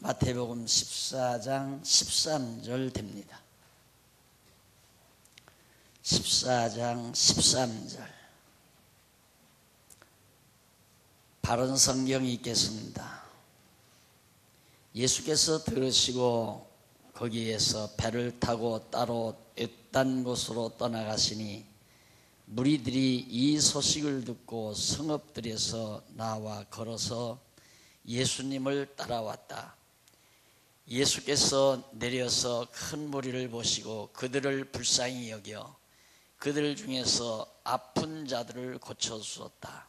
마태복음 14장 13절 됩니다. 14장 13절. 바른 성경이 있겠습니다. 예수께서 들으시고 거기에서 배를 타고 따로 외딴 곳으로 떠나가시니 무리들이 이 소식을 듣고 성읍들에서 나와 걸어서 예수님을 따라왔다. 예수께서 내려서 큰 무리를 보시고 그들을 불쌍히 여겨 그들 중에서 아픈 자들을 고쳐주었다.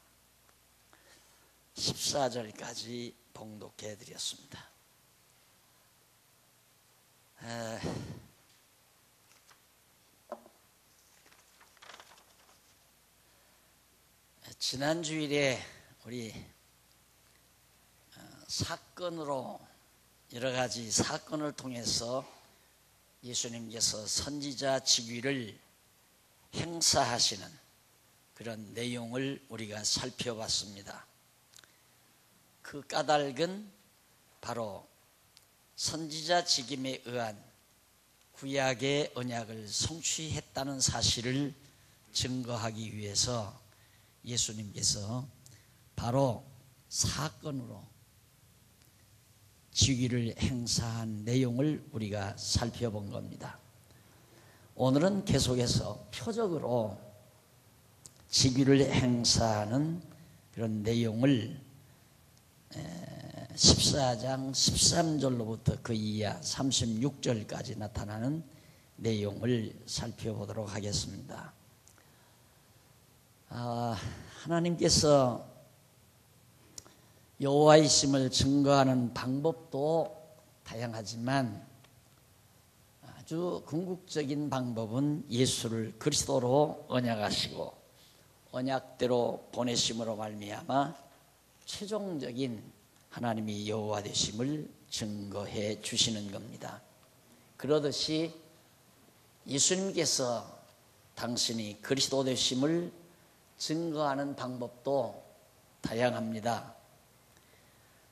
14절까지 봉독해 드렸습니다. 지난 주일에 우리 사건으로 여러 가지 사건을 통해서 예수님께서 선지자 직위를 행사하시는 그런 내용을 우리가 살펴봤습니다. 그 까닭은 바로 선지자 직임에 의한 구약의 언약을 성취했다는 사실을 증거하기 위해서 예수님께서 바로 사건으로 직위를 행사한 내용을 우리가 살펴본 겁니다. 오늘은 계속해서 표적으로 직위를 행사하는 그런 내용을 14장 13절로부터 그 이하 36절까지 나타나는 내용을 살펴보도록 하겠습니다. 하나님께서 여호와이심을 증거하는 방법도 다양하지만 아주 궁극적인 방법은 예수를 그리스도로 언약하시고 언약대로 보내심으로 말미암아 최종적인 하나님이 여호와 되심을 증거해 주시는 겁니다. 그러듯이 예수님께서 당신이 그리스도 되심을 증거하는 방법도 다양합니다.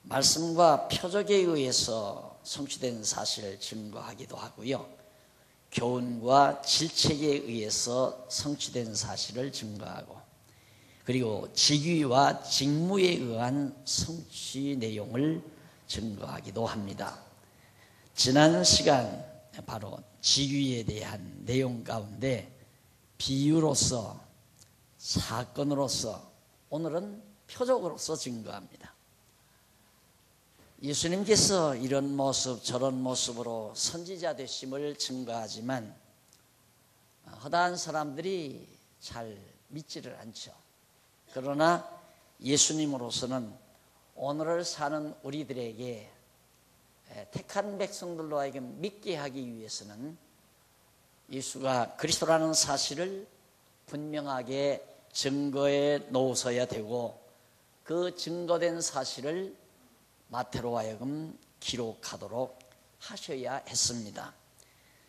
말씀과 표적에 의해서 성취된 사실을 증거하기도 하고요. 교훈과 질책에 의해서 성취된 사실을 증거하고 그리고 직위와 직무에 의한 성취 내용을 증거하기도 합니다. 지난 시간 바로 직위에 대한 내용 가운데 비유로서 사건으로서 오늘은 표적으로서 증거합니다. 예수님께서 이런 모습 저런 모습으로 선지자 되심을 증거하지만 허다한 사람들이 잘 믿지를 않죠. 그러나 예수님으로서는 오늘을 사는 우리들에게 택한 백성들로 하여금 믿게 하기 위해서는 예수가 그리스도라는 사실을 분명하게 증거해 놓으셔야 되고 그 증거된 사실을 마태로 하여금 기록하도록 하셔야 했습니다.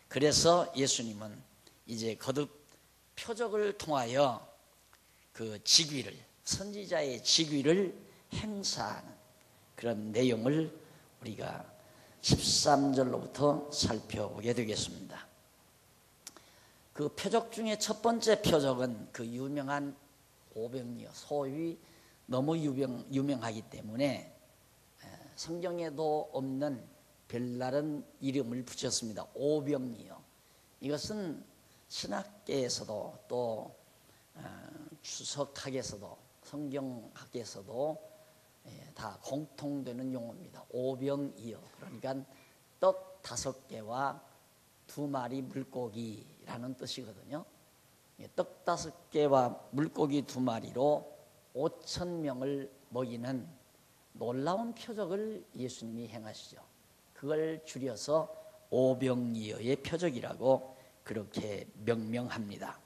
그래서 예수님은 이제 거듭 표적을 통하여 그 직위를 선지자의 직위를 행사하는 그런 내용을 우리가 13절로부터 살펴보게 되겠습니다. 그 표적 중에 첫 번째 표적은 그 유명한 오병이어 소위 너무 유명하기 때문에 성경에도 없는 별다른 이름을 붙였습니다. 오병이어. 이것은 신학계에서도 또 주석학에서도 성경학에서도 다 공통되는 용어입니다. 오병이어. 그러니까 떡 5개와 2마리 물고기라는 뜻이거든요. 떡 5개와 물고기 2마리로 5,000명을 먹이는 놀라운 표적을 예수님이 행하시죠. 그걸 줄여서 오병이어의 표적이라고 그렇게 명명합니다.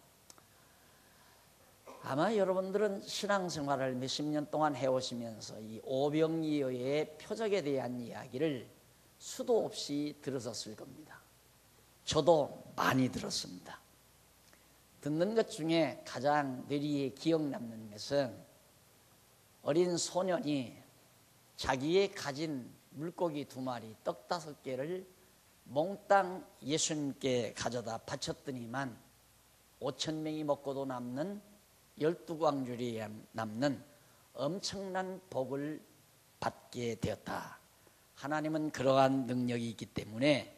아마 여러분들은 신앙생활을 몇십 년 동안 해오시면서 이 오병이어의 표적에 대한 이야기를 수도 없이 들으셨을 겁니다. 저도 많이 들었습니다. 듣는 것 중에 가장 뇌리에 기억 남는 것은 어린 소년이 자기의 가진 물고기 2마리, 떡 5개를 몽땅 예수님께 가져다 바쳤더니만 5,000명이 먹고도 남는 12광줄이 남는 엄청난 복을 받게 되었다. 하나님은 그러한 능력이 있기 때문에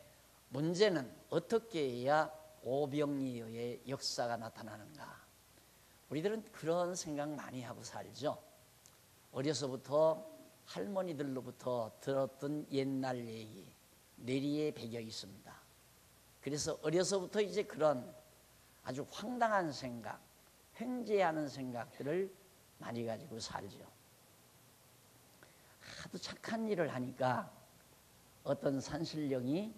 문제는 어떻게 해야 오병이어의 역사가 나타나는가. 우리들은 그런 생각 많이 하고 살죠. 어려서부터 할머니들로부터 들었던 옛날 얘기, 내리에 배겨 있습니다. 그래서 어려서부터 이제 그런 아주 황당한 생각, 횡재하는 생각들을 많이 가지고 살죠. 하도 착한 일을 하니까 어떤 산신령이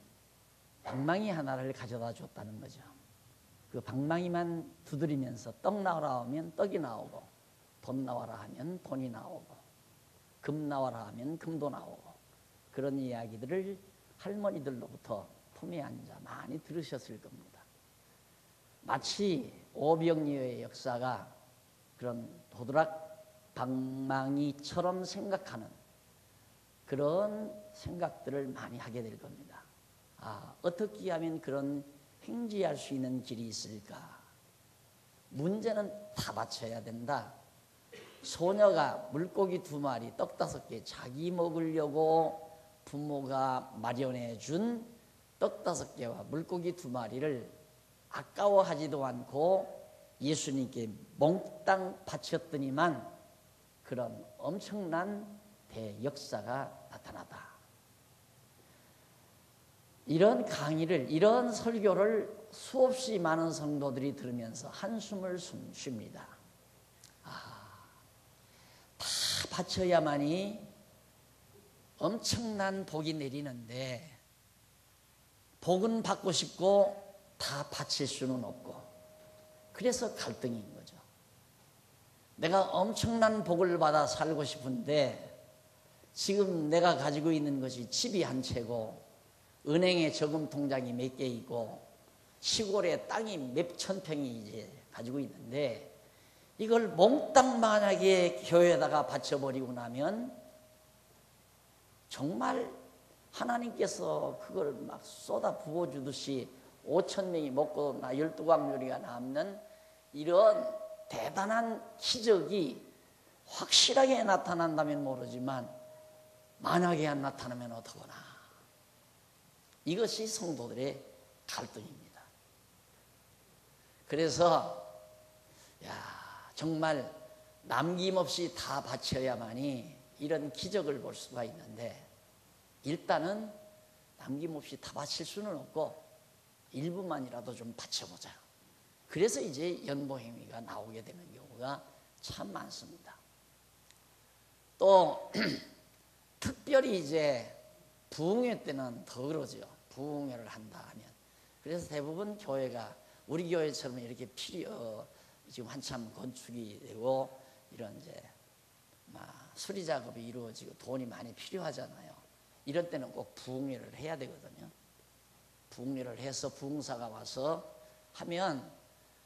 방망이 하나를 가져다 줬다는 거죠. 그 방망이만 두드리면서 떡 나와라 하면 떡이 나오고, 돈 나와라 하면 돈이 나오고, 금 나와라 하면 금도 나오고, 그런 이야기들을 할머니들로부터 품에 앉아 많이 들으셨을 겁니다. 마치 오병이어의 역사가 그런 도드락 방망이처럼 생각하는 그런 생각들을 많이 하게 될 겁니다. 어떻게 하면 그런 행지할 수 있는 길이 있을까? 문제는 다 바쳐야 된다. 소녀가 물고기 2마리, 떡 5개 자기 먹으려고 부모가 마련해 준 떡 5개와 물고기 2마리를 아까워하지도 않고 예수님께 몽땅 바쳤더니만 그런 엄청난 대역사가 나타나다. 이런 강의를, 이런 설교를 수없이 많은 성도들이 들으면서 한숨을 쉽니다. 다 바쳐야만이 엄청난 복이 내리는데 복은 받고 싶고 다 바칠 수는 없고, 그래서 갈등인 거죠. 내가 엄청난 복을 받아 살고 싶은데 지금 내가 가지고 있는 것이 집이 한 채고 은행에 저금 통장이 몇 개 있고 시골에 땅이 몇천 평이 이제 가지고 있는데 이걸 몽땅 만약에 교회에다가 바쳐버리고 나면 정말 하나님께서 그걸 막 쏟아 부어주듯이 5,000명이 먹고 12광주리가 남는 이런 대단한 기적이 확실하게 나타난다면 모르지만 만약에 안 나타나면 어떡하나. 이것이 성도들의 갈등입니다. 그래서 정말 남김없이 다 바쳐야만이 이런 기적을 볼 수가 있는데 일단은 남김없이 다 바칠 수는 없고 일부만이라도 좀 바쳐보자. 그래서 이제 연보행위가 나오게 되는 경우가 참 많습니다. 또 특별히 이제 부흥회 때는 더 그러죠. 부흥회를 한다 하면. 그래서 대부분 교회가 우리 교회처럼 이렇게 지금 한참 건축이 되고 이런 이제 수리 작업이 이루어지고 돈이 많이 필요하잖아요. 이런 때는 꼭 부흥회를 해야 되거든요. 부흥회를 해서 부흥사가 와서 하면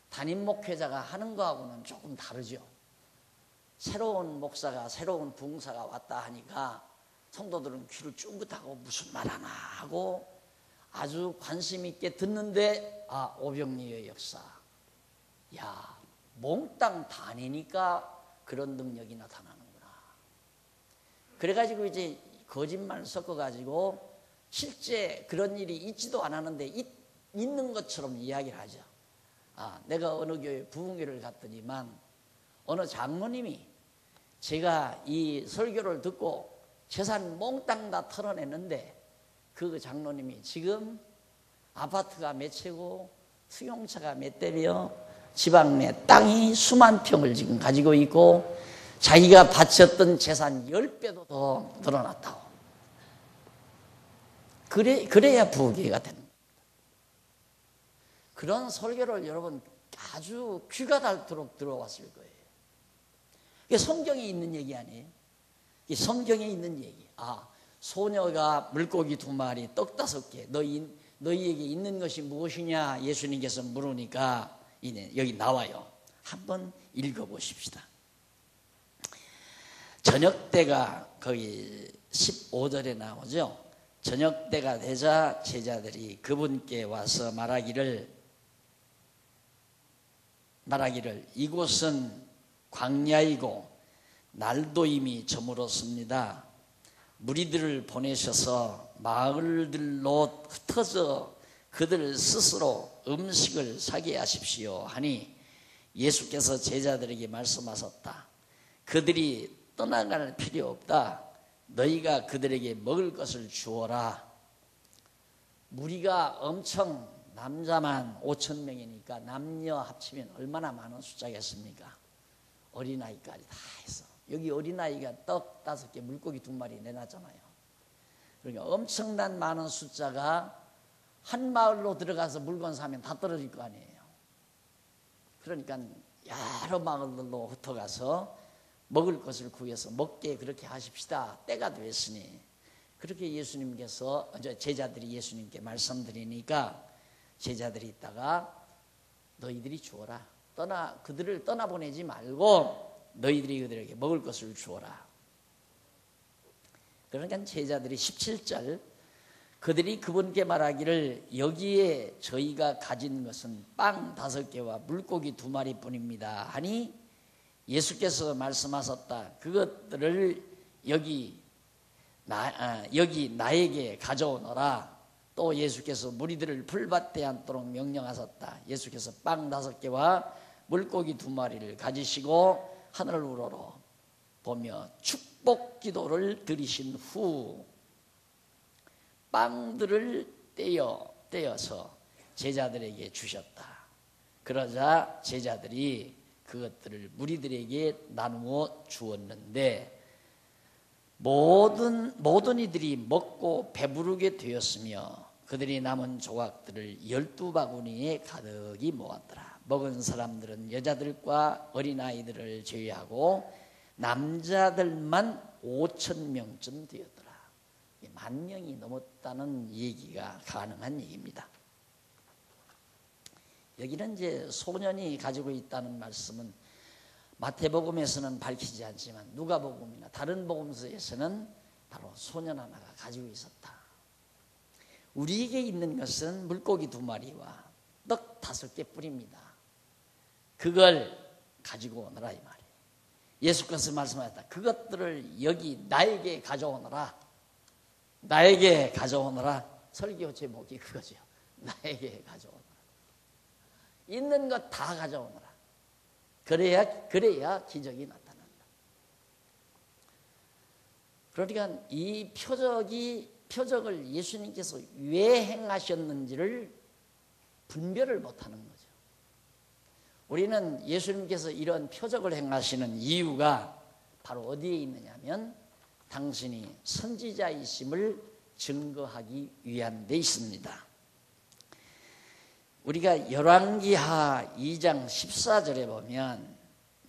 담임 목회자가 하는 거하고는 조금 다르죠. 새로운 목사가, 새로운 부흥사가 왔다 하니까 성도들은 귀를 쫑긋하고 무슨 말 하나 하고 아주 관심 있게 듣는데 오병이어의 역사. 몽땅 다니니까 그런 능력이 나타나는구나. 그래가지고 이제 거짓말 섞어가지고 실제 그런 일이 있지도 않았는데 있는 것처럼 이야기를 하죠. 내가 어느 교회 부흥회를 갔더니만 어느 장로님이 제가 이 설교를 듣고 재산 몽땅 다 털어냈는데 그 장로님이 지금 아파트가 몇 채고 승용차가 몇 대며 지방 내 땅이 수만 평을 지금 가지고 있고 자기가 바쳤던 재산 10배도 더 늘어났다고. 그래야 부흥회가 되는 겁니다. 그런 설교를 여러분 아주 귀가 닳도록 들어왔을 거예요. 이게 성경에 있는 얘기 아니에요? 이 성경에 있는 얘기. 소녀가 물고기 2마리, 떡 5개, 너희에게 있는 것이 무엇이냐 예수님께서 물으니까 여기 나와요. 한번 읽어보십시다. 저녁 때가 거의 15절에 나오죠. 저녁 때가 되자 제자들이 그분께 와서 말하기를 이곳은 광야이고 날도 이미 저물었습니다. 무리들을 보내셔서 마을들로 흩어져 그들 스스로 음식을 사게 하십시오 하니 예수께서 제자들에게 말씀하셨다. 그들이 떠나갈 필요 없다. 너희가 그들에게 먹을 것을 주어라. 무리가 엄청 남자만 5천 명이니까 남녀 합치면 얼마나 많은 숫자겠습니까? 어린아이까지 다 해서 여기 어린아이가 떡 5개 물고기 2마리 내놨잖아요. 그러니까 엄청난 많은 숫자가 한 마을로 들어가서 물건 사면 다 떨어질 거 아니에요. 그러니까 여러 마을로 흩어가서 먹을 것을 구해서 먹게 그렇게 하십시다. 때가 됐으니. 그렇게 예수님께서 제자들이 예수님께 말씀드리니까 제자들이 있다가 너희들이 주어라. 그들을 떠나보내지 말고 너희들이 그들에게 먹을 것을 주어라. 그러니까 제자들이 17절 그들이 그분께 말하기를 여기에 저희가 가진 것은 빵 5개와 물고기 2마리 뿐입니다 하니 예수께서 말씀하셨다. 그것들을 여기 나에게 가져오너라. 또 예수께서 무리들을 풀밭에 앉도록 명령하셨다. 예수께서 빵 5개와 물고기 2마리를 가지시고 하늘을 우러러 보며 축복 기도를 드리신 후 빵들을 떼어서 제자들에게 주셨다. 그러자 제자들이 그것들을 무리들에게 나누어 주었는데 모든 이들이 먹고 배부르게 되었으며 그들이 남은 조각들을 12바구니에 가득히 모았더라. 먹은 사람들은 여자들과 어린아이들을 제외하고 남자들만 5,000명쯤 되었더라. 10,000명이 넘었다는 얘기가 가능한 얘기입니다. 여기는 이제 소년이 가지고 있다는 말씀은 마태복음에서는 밝히지 않지만 누가복음이나 다른 복음서에서는 바로 소년 하나가 가지고 있었다. 우리에게 있는 것은 물고기 2마리와 떡 5개 뿐입니다. 그걸 가지고 오너라 이 말이에요. 예수께서 말씀하셨다. 그것들을 여기 나에게 가져오너라. 나에게 가져오너라. 설교 제목이 그거죠. 나에게 가져오너라. 있는 것 다 가져오너라. 그래야 기적이 나타난다. 그러니까 이 표적을 예수님께서 왜 행하셨는지를 분별을 못하는 거죠. 우리는 예수님께서 이런 표적을 행하시는 이유가 바로 어디에 있느냐면 당신이 선지자이심을 증거하기 위한 데 있습니다. 우리가 열왕기하 2장 14절에 보면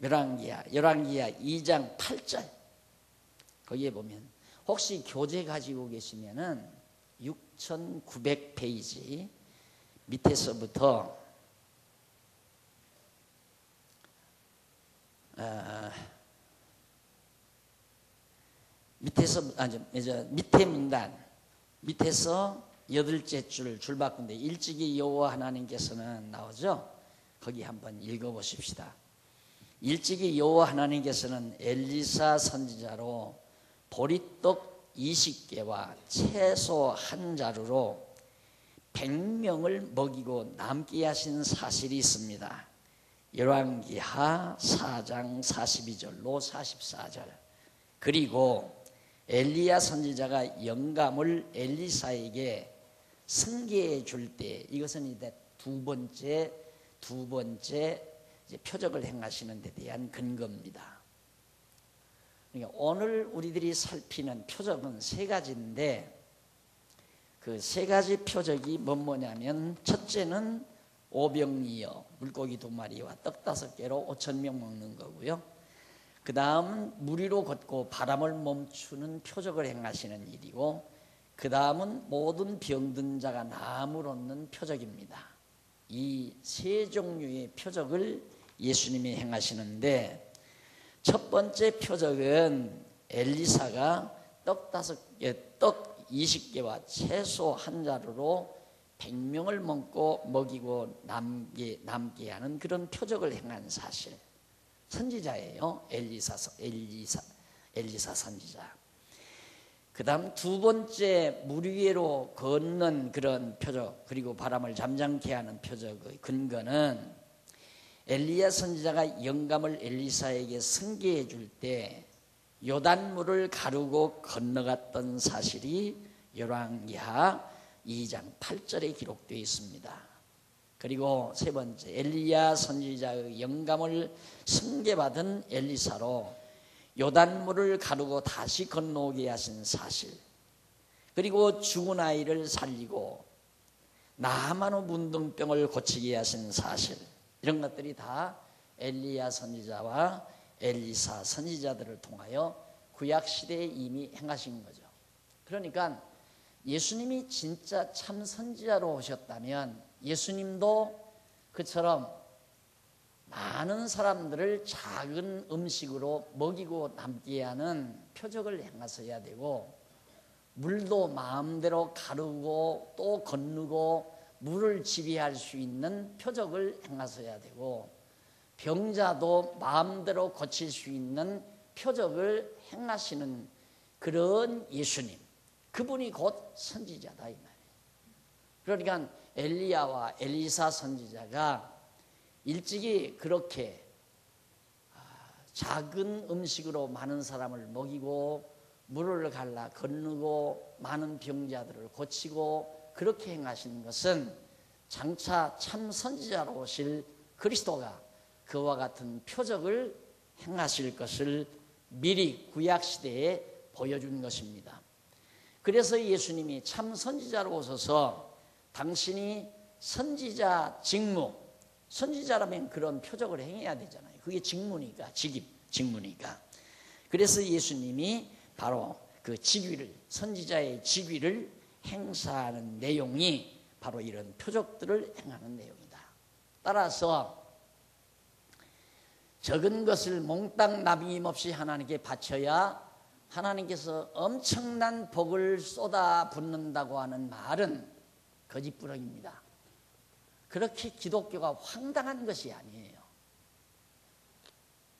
열왕기하 2장 8절 거기에 보면 혹시 교재 가지고 계시면은 6,900페이지 밑에서부터 밑에 문단 밑에서 8째 줄 바꾼데 일찍이 여호와 하나님께서는 나오죠. 거기 한번 읽어보십시다. 일찍이 여호와 하나님께서는 엘리사 선지자로 보리떡 20개와 채소 1자루로 100명을 먹이고 남게 하신 사실이 있습니다. 열왕기하 4장 42절로 44절. 그리고 엘리야 선지자가 영감을 엘리사에게 승계해 줄 때 이것은 이제 두 번째 이제 표적을 행하시는 데 대한 근거입니다. 그러니까 오늘 우리들이 살피는 표적은 3가지인데 그 3가지 표적이 뭐냐면 첫째는 오병이어 물고기 2마리와 떡 5개로 5,000명 먹는 거고요. 그 다음은 무리로 걷고 바람을 멈추는 표적을 행하시는 일이고 그 다음은 모든 병든 자가 나음을 얻는 표적입니다. 이 3종류의 표적을 예수님이 행하시는데 첫 번째 표적은 엘리사가 떡 5개, 떡 20개와 채소 한 자루로 100명을 먹이고 남게 하는 그런 표적을 행한 사실. 선지자예요. 엘리사 선지자. 그 다음 두 번째 물 위로 걷는 그런 표적, 그리고 바람을 잠잠케 하는 표적의 근거는 엘리야 선지자가 영감을 엘리사에게 승계해 줄 때 요단물을 가르고 건너갔던 사실이 열왕기하 2장 8절에 기록되어 있습니다. 그리고 세 번째, 엘리야 선지자의 영감을 승계받은 엘리사로 요단물을 가르고 다시 건너오게 하신 사실, 그리고 죽은 아이를 살리고 나아만의 문둥병을 고치게 하신 사실, 이런 것들이 다 엘리야 선지자와 엘리사 선지자들을 통하여 구약시대에 이미 행하신 거죠. 그러니까 예수님이 진짜 참 선지자로 오셨다면 예수님도 그처럼 많은 사람들을 작은 음식으로 먹이고 남게 하는 표적을 행하셔야 되고, 물도 마음대로 가르고 또 건너고 물을 지배할 수 있는 표적을 행하셔야 되고, 병자도 마음대로 고칠 수 있는 표적을 행하시는 그런 예수님, 그분이 곧 선지자다 이 말이에요. 그러니까 엘리야와 엘리사 선지자가 일찍이 그렇게 작은 음식으로 많은 사람을 먹이고 물을 갈라 건너고 많은 병자들을 고치고 그렇게 행하시는 것은 장차 참 선지자로 오실 그리스도가 그와 같은 표적을 행하실 것을 미리 구약시대에 보여준 것입니다. 그래서 예수님이 참 선지자로 오셔서 당신이 선지자 직무, 선지자라면 그런 표적을 행해야 되잖아요. 그게 직무니까, 직무니까. 그래서 예수님이 바로 그 직위를, 선지자의 직위를 행사하는 내용이 바로 이런 표적들을 행하는 내용이다. 따라서 적은 것을 몽땅 남김없이 하나님께 바쳐야 하나님께서 엄청난 복을 쏟아붓는다고 하는 말은 거짓부렁입니다. 그렇게 기독교가 황당한 것이 아니에요.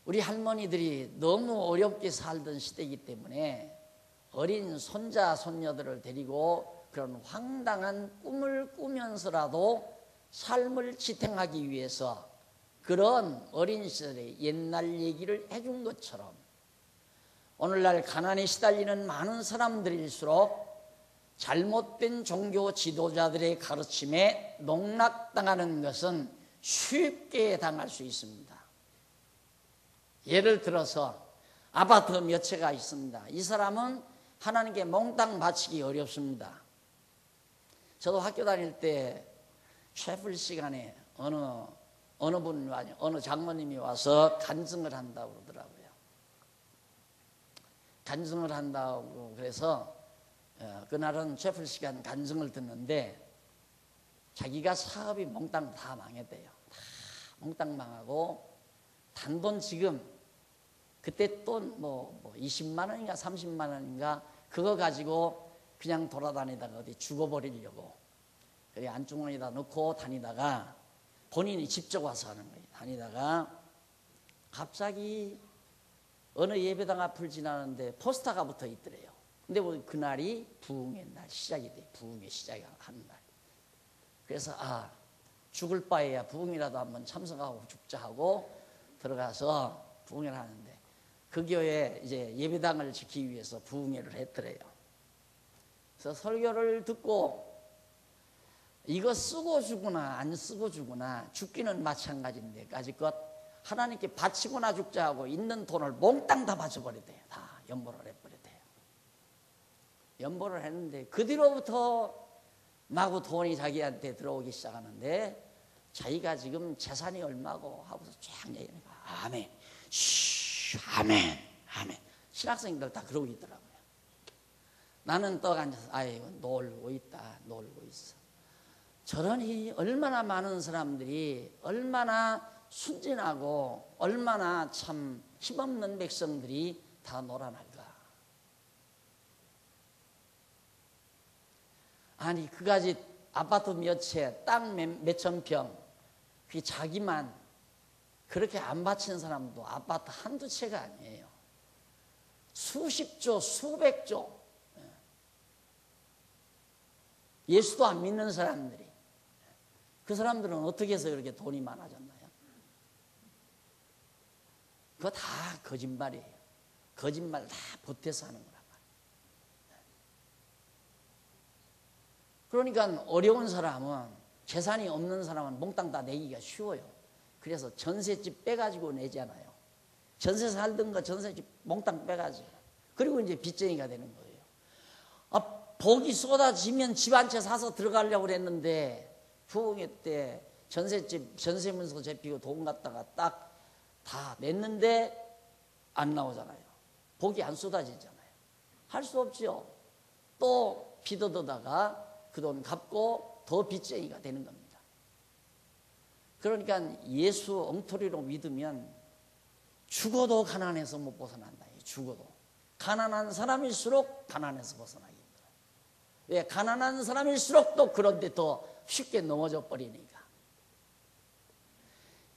우리 할머니들이 너무 어렵게 살던 시대이기 때문에 어린 손자 손녀들을 데리고 그런 황당한 꿈을 꾸면서라도 삶을 지탱하기 위해서 그런 어린 시절의 옛날 얘기를 해준 것처럼, 오늘날 가난에 시달리는 많은 사람들일수록 잘못된 종교 지도자들의 가르침에 농락당하는 것은 쉽게 당할 수 있습니다. 예를 들어서 아파트 몇 채가 있습니다. 이 사람은 하나님께 몽땅 바치기 어렵습니다. 저도 학교 다닐 때 셰플 시간에 어느 장모님이 와서 간증을 한다고 그러더라고요. 간증을 한다고 그래서 그날은 셰플 시간 간증을 듣는데 자기가 사업이 몽땅 다 망했대요. 다 몽땅 망하고 단돈 지금 그때 돈 뭐 20만 원인가 30만 원인가 그거 가지고 그냥 돌아다니다가 어디 죽어버리려고 그래 안주머니에다 넣고 다니다가 본인이 직접 와서 하는 거예요. 다니다가 갑자기 어느 예배당 앞을 지나는데 포스터가 붙어 있더래요. 근데 그날이 부흥의 날 시작이 돼. 부흥의 시작이 하는 날. 그래서 죽을 바에야 부흥이라도 한번 참석하고 죽자 하고 들어가서 부흥회를 하는데 그 교회에 이제 예배당을 지키기 위해서 부흥회를 했더래요. 그래서 설교를 듣고 이거 쓰고 주거나 안 쓰고 주거나 죽기는 마찬가지인데 까짓것 하나님께 바치거나 죽자 하고 있는 돈을 몽땅 다 바쳐버렸대요. 다 연보를 해버렸대요. 연보를 했는데 그 뒤로부터 마구 돈이 자기한테 들어오기 시작하는데 자기가 지금 재산이 얼마고 하고서 쫙 얘기하니까 아멘, 아멘, 아멘. 신학생들 다 그러고 있더라고요. 나는 떡 앉아서 아이고 놀고 있다, 놀고 있어. 저러니 얼마나 많은 사람들이 얼마나 순진하고 얼마나 참 힘없는 백성들이 다 놀아날까. 아니 그까지 아파트 몇 채, 땅 몇천 평, 그 자기만 그렇게 안 바친 사람도 아파트 한두 채가 아니에요. 수십조, 수백조. 예수도 안 믿는 사람들이. 그 사람들은 어떻게 해서 그렇게 돈이 많아졌나요? 그거 다 거짓말이에요. 거짓말 다 보태서 하는 거란 말이에요. 그러니까 어려운 사람은, 재산이 없는 사람은 몽땅 다 내기가 쉬워요. 그래서 전셋집 빼가지고 내잖아요. 전세 살던 거 전셋집 몽땅 빼가지고. 그리고 이제 빚쟁이가 되는 거예요. 아, 복이 쏟아지면 집 한 채 사서 들어가려고 그랬는데 부흥회 때 전셋집 전세문서 잡히고 돈 갖다가 딱 다 냈는데 안 나오잖아요. 복이 안 쏟아지잖아요. 할 수 없죠. 또 빚 얻어다가 그 돈 갚고 더 빚쟁이가 되는 겁니다. 그러니까 예수 엉터리로 믿으면 죽어도 가난해서 못 벗어난다. 죽어도. 가난한 사람일수록 가난해서 벗어나기 힘들어요. 왜? 가난한 사람일수록 또 그런데 더 쉽게 넘어져 버리니까.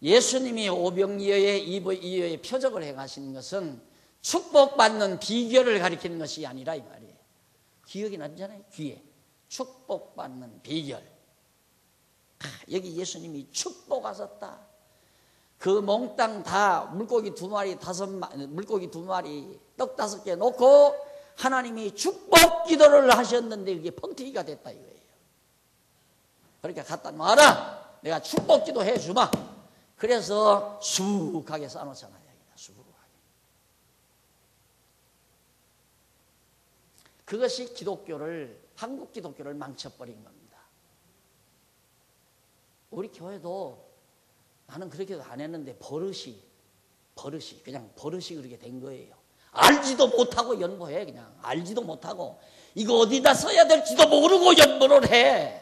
예수님이 오병이어의 이어의 표적을 해가시는 것은 축복받는 비결을 가리키는 것이 아니라 이 말이에요. 기억이 나잖아요. 귀에. 축복받는 비결. 여기 예수님이 축복하셨다. 그 몽땅 다 물고기 2마리, 물고기 2마리, 떡 5개 놓고 하나님이 축복 기도를 하셨는데 그게 펑튀기가 됐다 이거예요. 그러니까 갖다 놔라. 내가 축복 기도 해주마. 그래서 수북하게 쌓아놓잖아요. 수북하게. 그것이 한국 기독교를 망쳐버린 겁니다. 우리 교회도 나는 그렇게도 안 했는데 버릇이 그냥 버릇이 그렇게 된 거예요. 알지도 못하고 연보해. 그냥 알지도 못하고 이거 어디다 써야 될지도 모르고 연보를 해.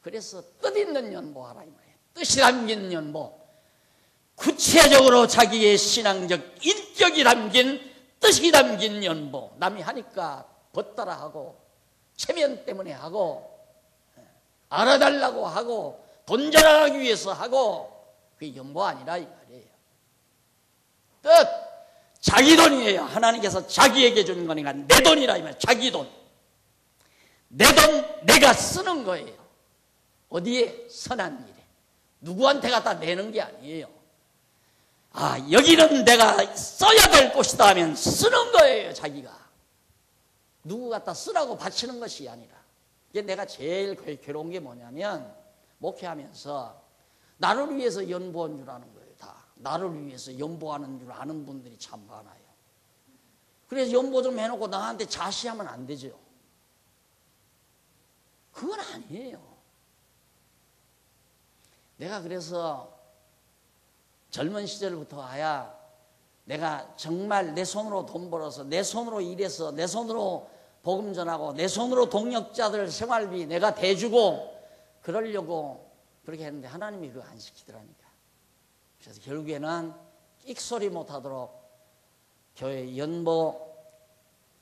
그래서 뜻있는 연보하라 이 말이에요. 뜻이 담긴 연보. 구체적으로 자기의 신앙적 인격이 담긴 뜻이 담긴 연보. 남이 하니까 벗따라 하고 체면 때문에 하고 알아달라고 하고 돈 자랑하기 위해서 하고 그게 연보 아니라 이 말이에요. 뜻 자기 돈이에요. 하나님께서 자기에게 주는 거니까 내 돈이라 이 말이에요. 자기 돈. 내 돈 내가 쓰는 거예요. 어디에? 선한 일에. 누구한테 갖다 내는 게 아니에요. 아, 여기는 내가 써야 될 곳이다 하면 쓰는 거예요, 자기가. 누구 갖다 쓰라고 바치는 것이 아니라. 이게 내가 제일 괴로운 게 뭐냐면, 목회하면서 나를 위해서 연보한 줄 아는 거예요, 다. 나를 위해서 연보하는 줄 아는 분들이 참 많아요. 그래서 연보 좀 해놓고 나한테 자시하면 안 되죠. 그건 아니에요. 내가 그래서 젊은 시절부터 아야 내가 정말 내 손으로 돈 벌어서 내 손으로 일해서 내 손으로 복음 전하고 내 손으로 동역자들 생활비 내가 대주고 그러려고 그렇게 했는데 하나님이 그거 안 시키더라니까. 그래서 결국에는 끽소리 못하도록 교회 연보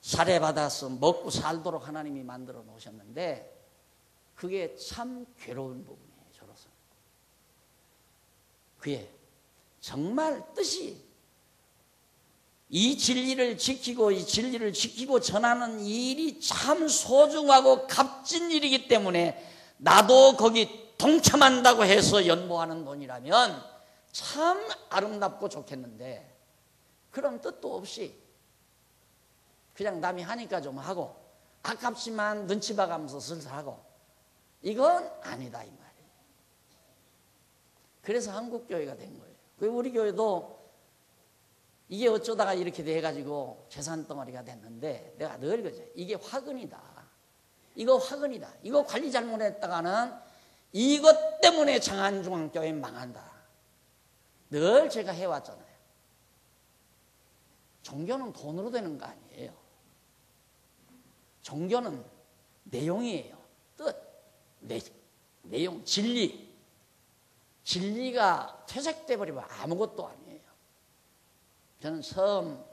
사례받아서 먹고 살도록 하나님이 만들어 놓으셨는데 그게 참 괴로운 부분이에요. 저로서. 그게 정말 뜻이 이 진리를 지키고 전하는 일이 참 소중하고 값진 일이기 때문에 나도 거기 동참한다고 해서 연보하는 돈이라면 참 아름답고 좋겠는데 그런 뜻도 없이 그냥 남이 하니까 좀 하고 아깝지만 눈치 봐가면서 슬슬 하고 이건 아니다 이 말이에요. 그래서 한국교회가 된 거예요. 우리 교회도 이게 어쩌다가 이렇게 돼가지고 재산덩어리가 됐는데 내가 늘 그러죠. 이게 화근이다. 이거 화근이다. 이거 관리 잘못했다가는 이것 때문에 장안중앙교회 망한다. 늘 제가 해왔잖아요. 종교는 돈으로 되는 거 아니에요. 종교는 내용이에요. 뜻, 내용, 진리. 진리가 퇴색돼 버리면 아무것도 아니에요. 저는 처음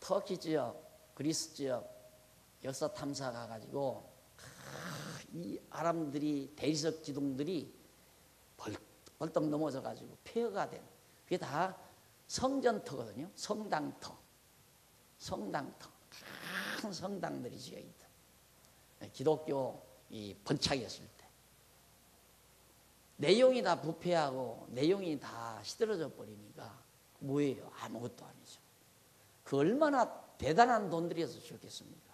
터키 지역, 그리스 지역 역사 탐사 가가지고 이 사람들이 대리석 기둥들이 벌떡 넘어져 가지고 폐허가 된, 그게 다 성전터거든요. 성당터, 큰 성당들이 지어 있다. 기독교 이 번창했을 때 내용이 다 부패하고 내용이 다 시들어져 버리니까 뭐예요? 아무것도 아니죠. 그 얼마나 대단한 돈 들여서 지었겠습니까?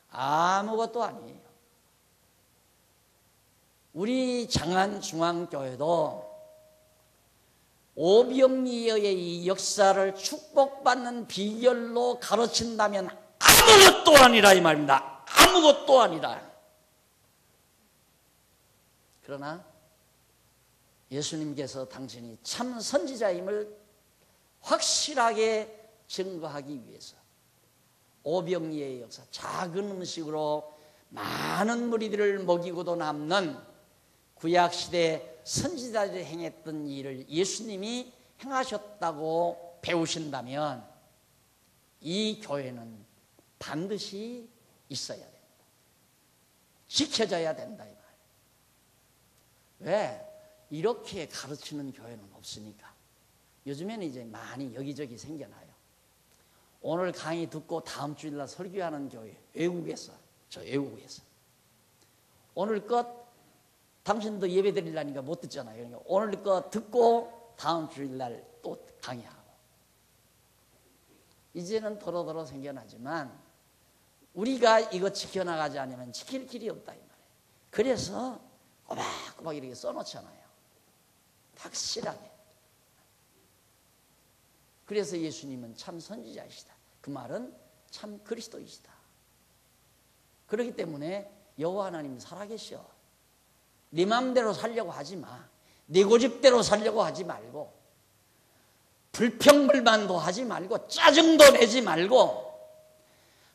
아무것도 아니에요. 우리 장안중앙교회도 오병이어의 이 역사를 축복받는 비결로 가르친다면 아무것도 아니라 이 말입니다. 아무것도 아니라. 그러나 예수님께서 당신이 참 선지자임을 확실하게 증거하기 위해서 오병이어의 역사, 작은 음식으로 많은 무리들을 먹이고도 남는 구약시대 선지자들이 행했던 일을 예수님이 행하셨다고 배우신다면 이 교회는 반드시 있어야 됩니다. 지켜져야 된다 이 말이에요. 왜? 이렇게 가르치는 교회는 없으니까. 요즘에는 이제 많이 여기저기 생겨나요. 오늘 강의 듣고 다음 주일날 설교하는 교회, 외국에서, 저 외국에서 오늘 것 당신도 예배 드리려니까 못 듣잖아요. 그러니까 오늘 거 듣고 다음 주일날 또 강의하고. 이제는 더러더러 생겨나지만 우리가 이거 지켜나가지 않으면 지킬 길이 없다 이 말이에요. 그래서 꼬박꼬박 이렇게 써놓잖아요. 확실하게. 그래서 예수님은 참 선지자이시다. 그 말은 참 그리스도이시다. 그렇기 때문에 여호와 하나님 살아계셔. 네 마음대로 살려고 하지 마. 네 고집대로 살려고 하지 말고, 불평불만도 하지 말고, 짜증도 내지 말고,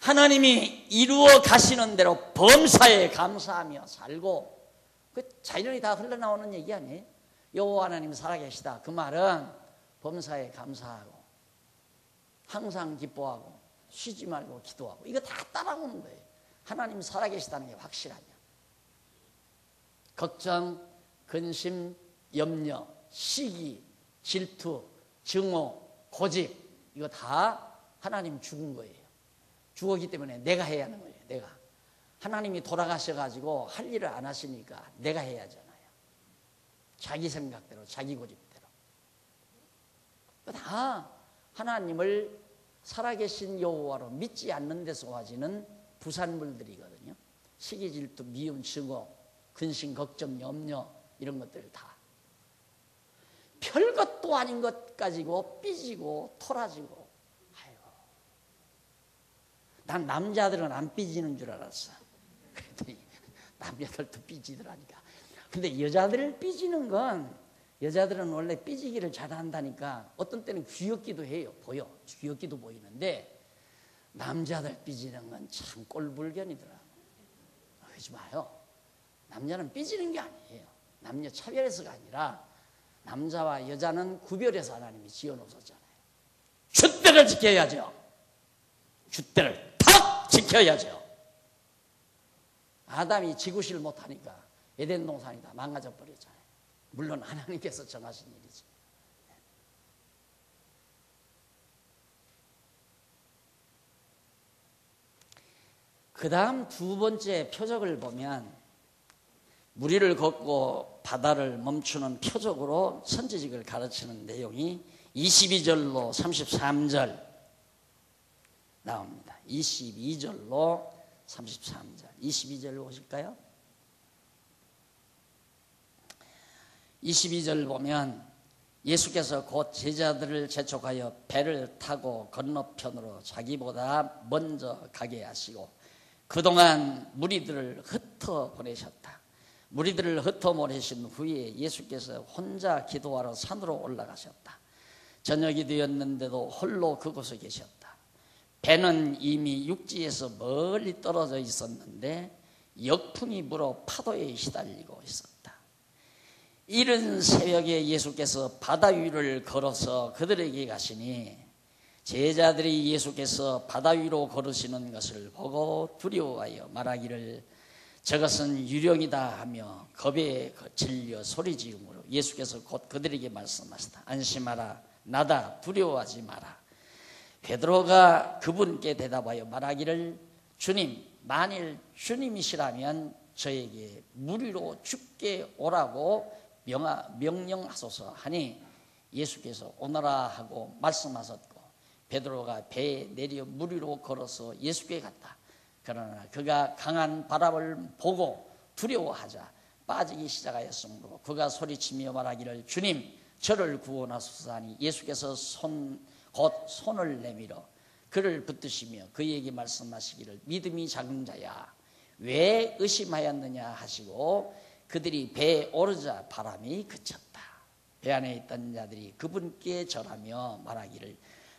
하나님이 이루어 가시는 대로 범사에 감사하며 살고, 그 자연히 다 흘러나오는 얘기 아니에요? 여호와 하나님 살아계시다. 그 말은 범사에 감사하고 항상 기뻐하고 쉬지 말고 기도하고, 이거 다 따라오는 거예요. 하나님 살아계시다는 게 확실하냐. 걱정, 근심, 염려, 시기, 질투, 증오, 고집, 이거 다 하나님 죽은 거예요. 죽었기 때문에 내가 해야 하는 거예요. 내가. 하나님이 돌아가셔가지고 할 일을 안 하시니까 내가 해야 하잖아요. 자기 생각대로, 자기 고집대로. 다 하나님을 살아계신 여호와로 믿지 않는 데서 와지는 부산물들이거든요. 시기, 질투, 미움, 증오, 근심, 걱정, 염려, 이런 것들 다 별것도 아닌 것 가지고 삐지고 토라지고. 아이고, 난 남자들은 안 삐지는 줄 알았어. 그랬더니 남자들도 삐지더라니까. 근데 여자들 삐지는 건, 여자들은 원래 삐지기를 잘한다니까 어떤 때는 귀엽기도 해요. 보여. 귀엽기도 보이는데 남자들 삐지는 건 참 꼴불견이더라. 그러지 마요. 남자는 삐지는 게 아니에요. 남녀 차별해서가 아니라 남자와 여자는 구별해서 하나님이 지어놓으셨잖아요. 줏대를 지켜야죠. 줏대를 탁 지켜야죠. 아담이 지구실 못하니까 에덴 동산이 다 망가져 버렸잖아요. 물론 하나님께서 정하신 일이지. 그 다음 두 번째 표적을 보면, 무리를 걷고 바다를 멈추는 표적으로 선지식을 가르치는 내용이 22절로 33절 나옵니다. 22절로 33절. 22절 보실까요? 22절 보면 예수께서 곧 제자들을 재촉하여 배를 타고 건너편으로 자기보다 먼저 가게 하시고 그동안 무리들을 흩어 보내셨다. 무리들을 흩어 보내신 후에 예수께서 혼자 기도하러 산으로 올라가셨다. 저녁이 되었는데도 홀로 그곳에 계셨다. 배는 이미 육지에서 멀리 떨어져 있었는데 역풍이 불어 파도에 시달리고 있었다. 이른 새벽에 예수께서 바다 위를 걸어서 그들에게 가시니 제자들이 예수께서 바다 위로 걸으시는 것을 보고 두려워하여 말하기를 저것은 유령이다 하며 겁에 질려 소리 지르므로 예수께서 곧 그들에게 말씀하시다. 안심하라, 나다, 두려워하지 마라. 베드로가 그분께 대답하여 말하기를 주님, 만일 주님이시라면 저에게 물 위로 죽게 오라고 명령하소서 하니 예수께서 오너라 하고 말씀하셨고 베드로가 배에 내려 물 위로 걸어서 예수께 갔다. 그러나 그가 강한 바람을 보고 두려워하자 빠지기 시작하였으므로 그가 소리치며 말하기를 주님, 저를 구원하소서 하니 예수께서 곧 손을 내밀어 그를 붙드시며 그에게 말씀하시기를 믿음이 작은 자야, 왜 의심하였느냐 하시고 그들이 배에 오르자 바람이 그쳤다. 배 안에 있던 자들이 그분께 절하며 말하기를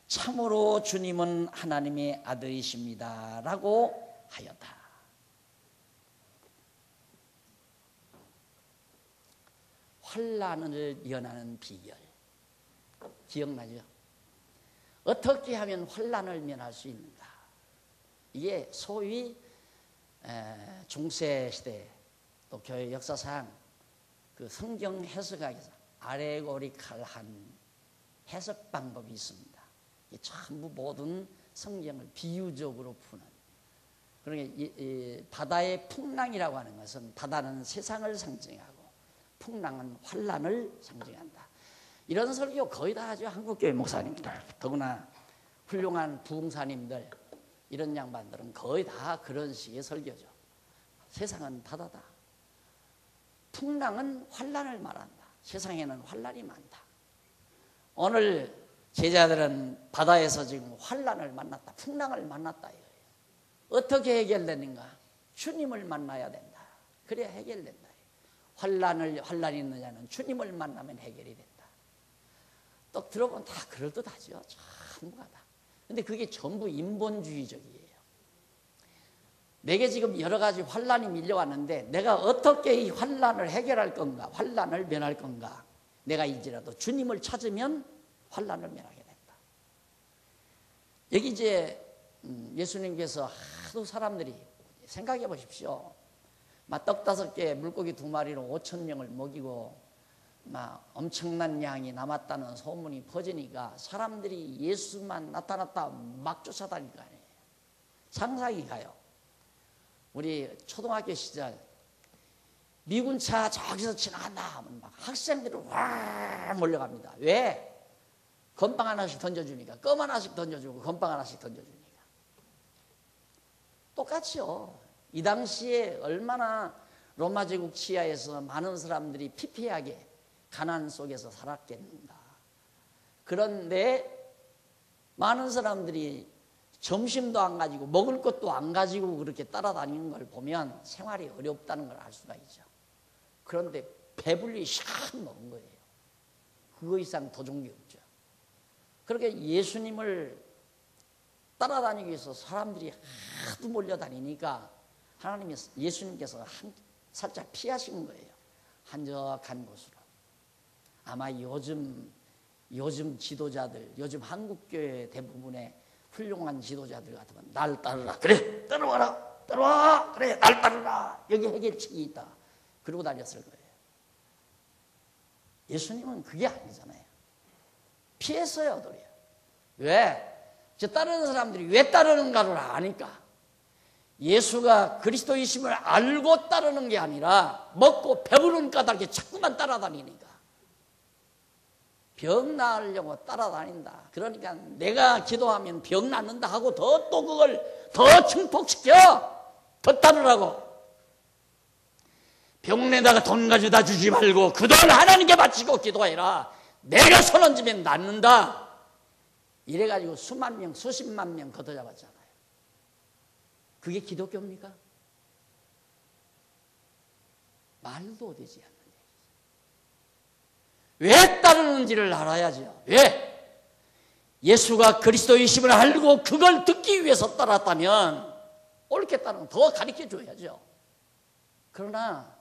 참으로 주님은 하나님의 아들이십니다 라고 하였다. 환난을 면하는 비결 기억나죠? 어떻게 하면 환난을 면할 수 있는가? 이게 소위 중세시대 또 교회 역사상 그 성경 해석학에서 아레고리칼한 해석 방법이 있습니다. 이게 전부 모든 성경을 비유적으로 푸는. 그러니까 이 바다의 풍랑이라고 하는 것은 바다는 세상을 상징하고 풍랑은 환난을 상징한다. 이런 설교 거의 다 하죠. 한국교회 목사님들, 더구나 훌륭한 부흥사님들, 이런 양반들은 거의 다 그런 식의 설교죠. 세상은 바다다. 풍랑은 환난을 말한다. 세상에는 환난이 많다. 오늘 제자들은 바다에서 지금 환난을 만났다. 풍랑을 만났다 이거예요. 어떻게 해결되는가? 주님을 만나야 된다. 그래야 해결된다. 환난이 있느냐는 주님을 만나면 해결이 된다. 또 들어보면 다 그럴듯하죠. 전부가 다. 근데 그게 전부 인본주의적이에요. 내게 지금 여러 가지 환난이 밀려왔는데 내가 어떻게 이 환난을 해결할 건가, 환난을 면할 건가. 내가 이제라도 주님을 찾으면 환난을 면하게 된다. 여기 이제 예수님께서 하도 사람들이 생각해 보십시오. 막 떡 5개, 물고기 2마리로 5,000명을 먹이고 막 엄청난 양이 남았다는 소문이 퍼지니까 사람들이 예수만 나타났다 막 쫓아다닐 거 아니에요. 상상이 가요. 우리 초등학교 시절 미군차 저기서 지나간다 하면 막 학생들이 와 몰려갑니다. 왜? 건빵 하나씩 던져주니까. 껌 하나씩 던져주고 건빵 하나씩 던져주니까. 똑같이요. 이 당시에 얼마나 로마 제국 치하에서 많은 사람들이 피폐하게 가난 속에서 살았겠는가. 그런데 많은 사람들이 점심도 안 가지고 먹을 것도 안 가지고 그렇게 따라다니는 걸 보면 생활이 어렵다는 걸 알 수가 있죠. 그런데 배불리 샥 먹은 거예요. 그거 이상 더 좋은 게 없죠. 그렇게 예수님을 따라다니기 위해서 사람들이 하도 몰려다니니까 예수님께서 살짝 피하신 거예요. 한적한 곳으로. 아마 요즘 지도자들, 요즘 한국교회 대부분의 훌륭한 지도자들 같으면 날 따르라. 그래, 따라와라. 따라와. 그래, 날 따르라. 여기 해결책이 있다. 그러고 다녔을 거예요. 예수님은 그게 아니잖아요. 피했어요, 도리어. 왜? 저 따르는 사람들이 왜 따르는가를 아니까. 예수가 그리스도이심을 알고 따르는 게 아니라 먹고 배부른 까닭에 자꾸만 따라다니니까. 병 나으려고 따라다닌다. 그러니까 내가 기도하면 병 낫는다 하고 또 그걸 더 증폭시켜. 더 따르라고. 병내다가 돈 가져다 주지 말고 그 돈 하나님께 바치고 기도해라. 내가 손 얹으면 낫는다. 이래가지고 수만 명, 수십만 명 걷어잡았잖아요. 그게 기독교입니까? 말도 되지 않는 얘기죠. 왜 따르는지를 알아야죠. 왜? 예수가 그리스도이심을 알고 그걸 듣기 위해서 따랐다면 옳게 따르면 더 가르쳐 줘야죠. 그러나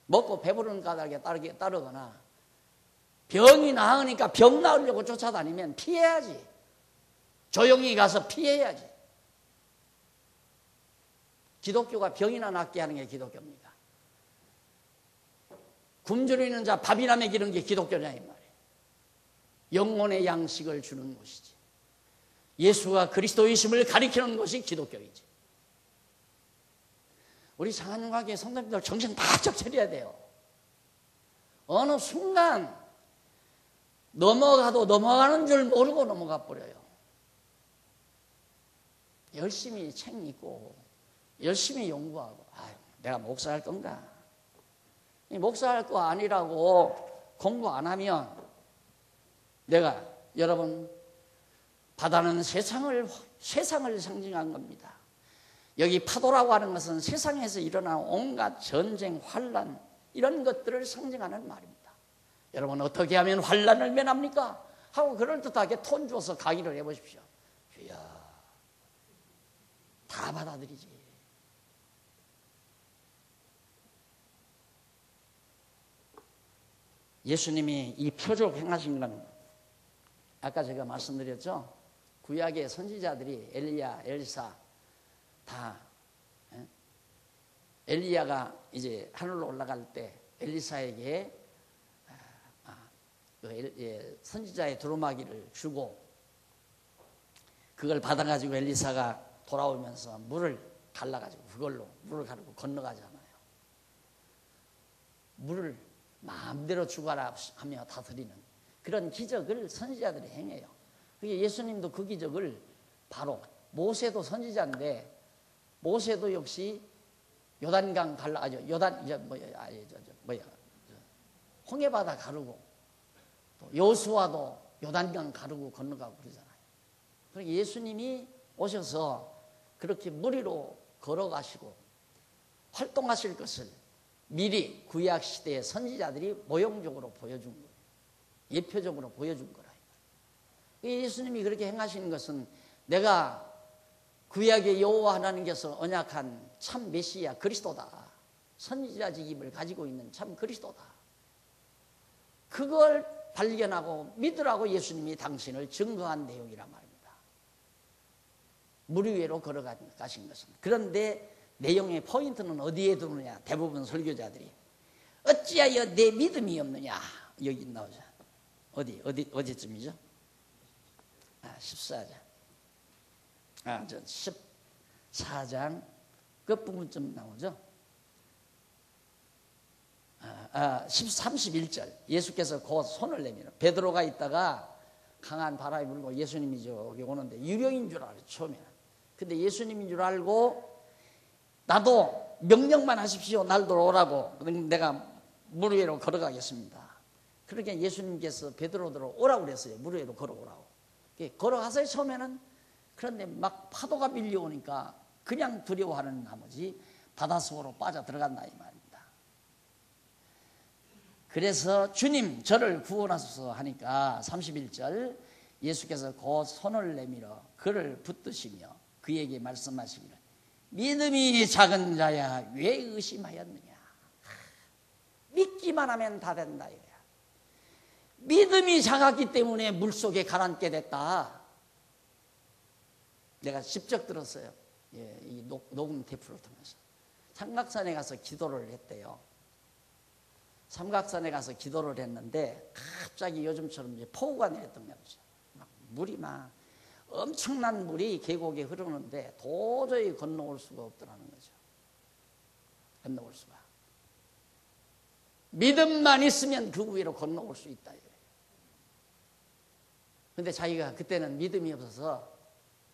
먹고 배부르는 까닭에 따르거나 병이 나으니까 병 나으려고 쫓아다니면 피해야지. 조용히 가서 피해야지. 기독교가 병이나 낫게 하는 게 기독교입니까? 굶주리는 자 밥이나 먹이는 게 기독교냐 이 말이에요. 영혼의 양식을 주는 것이지. 예수가 그리스도이심을 가리키는 것이 기독교이지. 우리 장안가게 성도님들 정신 바짝 차려야 돼요. 어느 순간 넘어가도 넘어가는 줄 모르고 넘어가 버려요. 열심히 책 읽고 열심히 연구하고 내가 목사할 건가? 목사할 거 아니라고 공부 안 하면 내가 여러분 바다는 세상을 상징한 겁니다. 여기 파도라고 하는 것은 세상에서 일어나는 온갖 전쟁, 환란 이런 것들을 상징하는 말입니다. 여러분 어떻게 하면 환란을 면합니까? 하고 그럴듯하게 톤 주어서 강의를 해보십시오. 주여 다 받아들이지. 예수님이 이 표적 행하신 건 아까 제가 말씀드렸죠. 구약의 선지자들이 엘리야, 엘사 다 엘리야가 이제 하늘로 올라갈 때 엘리사에게 선지자의 두루마기를 주고 그걸 받아가지고 엘리사가 돌아오면서 물을 갈라가지고 그걸로 물을 가르고 건너가잖아요. 물을 마음대로 주가라 하며 다스리는 그런 기적을 선지자들이 행해요. 그게 예수님도 그 기적을 바로 모세도 선지자인데 모세도 역시 요단강 홍해바다 가르고 또 여호수아도 요단강 가르고 건너가고 그러잖아요. 그러니까 예수님이 오셔서 그렇게 물 위로 걸어가시고 활동하실 것을 미리 구약 시대의 선지자들이 모형적으로 보여준 거예요. 예표적으로 보여준 거라. 예수님이 그렇게 행하시는 것은 내가 구약의 여호와 하나님께서 언약한 참 메시아 그리스도다. 선지자직임을 가지고 있는 참 그리스도다. 그걸 발견하고 믿으라고 예수님이 당신을 증거한 내용이란 말입니다. 물 위로 걸어가신 것은. 그런데 내용의 포인트는 어디에 두느냐? 대부분 설교자들이 어찌하여 내 믿음이 없느냐? 여기 나오죠. 어디쯤이죠? 14장. 저 14장 끝부분쯤 나오죠. 31절. 예수께서 곧 손을 내밀어 베드로가 있다가 강한 바람이 불고 예수님이 저기 오는데 유령인 줄 알았죠. 처음에는. 근데 예수님인 줄 알고 나도 명령만 하십시오. 날도 오라고. 내가 물 위로 걸어가겠습니다. 그러니까 예수님께서 베드로들로 오라고 그랬어요. 물 위로 걸어오라고. 걸어가서요 처음에는. 그런데 막 파도가 밀려오니까 그냥 두려워하는 나머지 바닷속으로 빠져 들어간다 이 말입니다. 그래서 주님 저를 구원하소서 하니까 31절 예수께서 곧 손을 내밀어 그를 붙드시며 그에게 말씀하시기를 믿음이 작은 자야 왜 의심하였느냐. 믿기만 하면 다 된다 이거야. 믿음이 작았기 때문에 물속에 가라앉게 됐다. 내가 직접 들었어요. 이 녹음 테이프를 통해서. 삼각산에 가서 기도를 했대요. 삼각산에 가서 기도를 했는데 갑자기 요즘처럼 이제 폭우가 내렸던 거죠. 물이 막 엄청난 물이 계곡에 흐르는데 도저히 건너올 수가 없더라는 거죠. 건너올 수가. 믿음만 있으면 그 위로 건너올 수 있다. 그런데 자기가 그때는 믿음이 없어서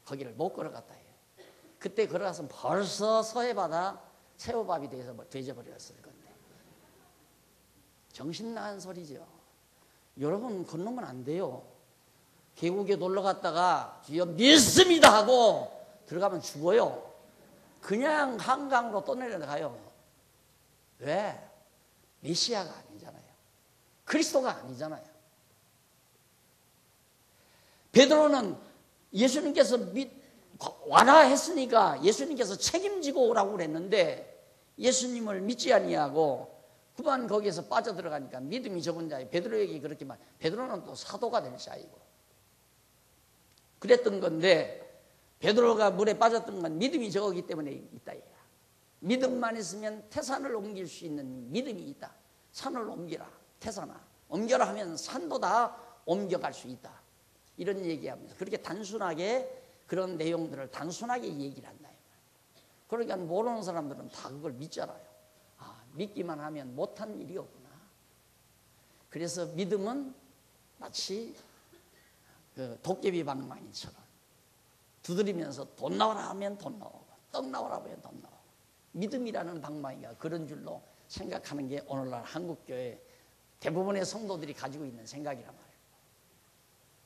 거기를 못 걸어갔다 해요. 그때 걸어갔으면 벌써 서해바다 새우밥이 돼져버렸을 건데. 정신 나간 소리죠. 여러분 건너면 안 돼요. 계곡에 놀러 갔다가 주여 믿습니다 하고 들어가면 죽어요. 그냥 한강으로 떠내려가요. 왜? 메시아가 아니잖아요. 그리스도가 아니잖아요. 베드로는 예수님께서 와라 했으니까 예수님께서 책임지고 오라고 그랬는데 예수님을 믿지 아니하고 그만 거기에서 빠져들어가니까 믿음이 적은 자예요. 베드로에게 그렇게 말. 베드로는 또 사도가 될 자이고 그랬던 건데 베드로가 물에 빠졌던 건 믿음이 적었기 때문에 있다. 믿음만 있으면 태산을 옮길 수 있는 믿음이 있다. 산을 옮기라, 태산아. 옮겨라 하면 산도 다 옮겨갈 수 있다. 이런 얘기하면서 그렇게 단순하게 그런 내용들을 단순하게 얘기를 한다. 그러니까 모르는 사람들은 다 그걸 믿잖아요. 아, 믿기만 하면 못한 일이 없구나. 그래서 믿음은 마치 그 도깨비 방망이처럼 두드리면서 돈 나오라 하면 돈 나오고 떡 나오라 하면 돈 나오고, 믿음이라는 방망이가 그런 줄로 생각하는 게 오늘날 한국교회 대부분의 성도들이 가지고 있는 생각이란 말이에요.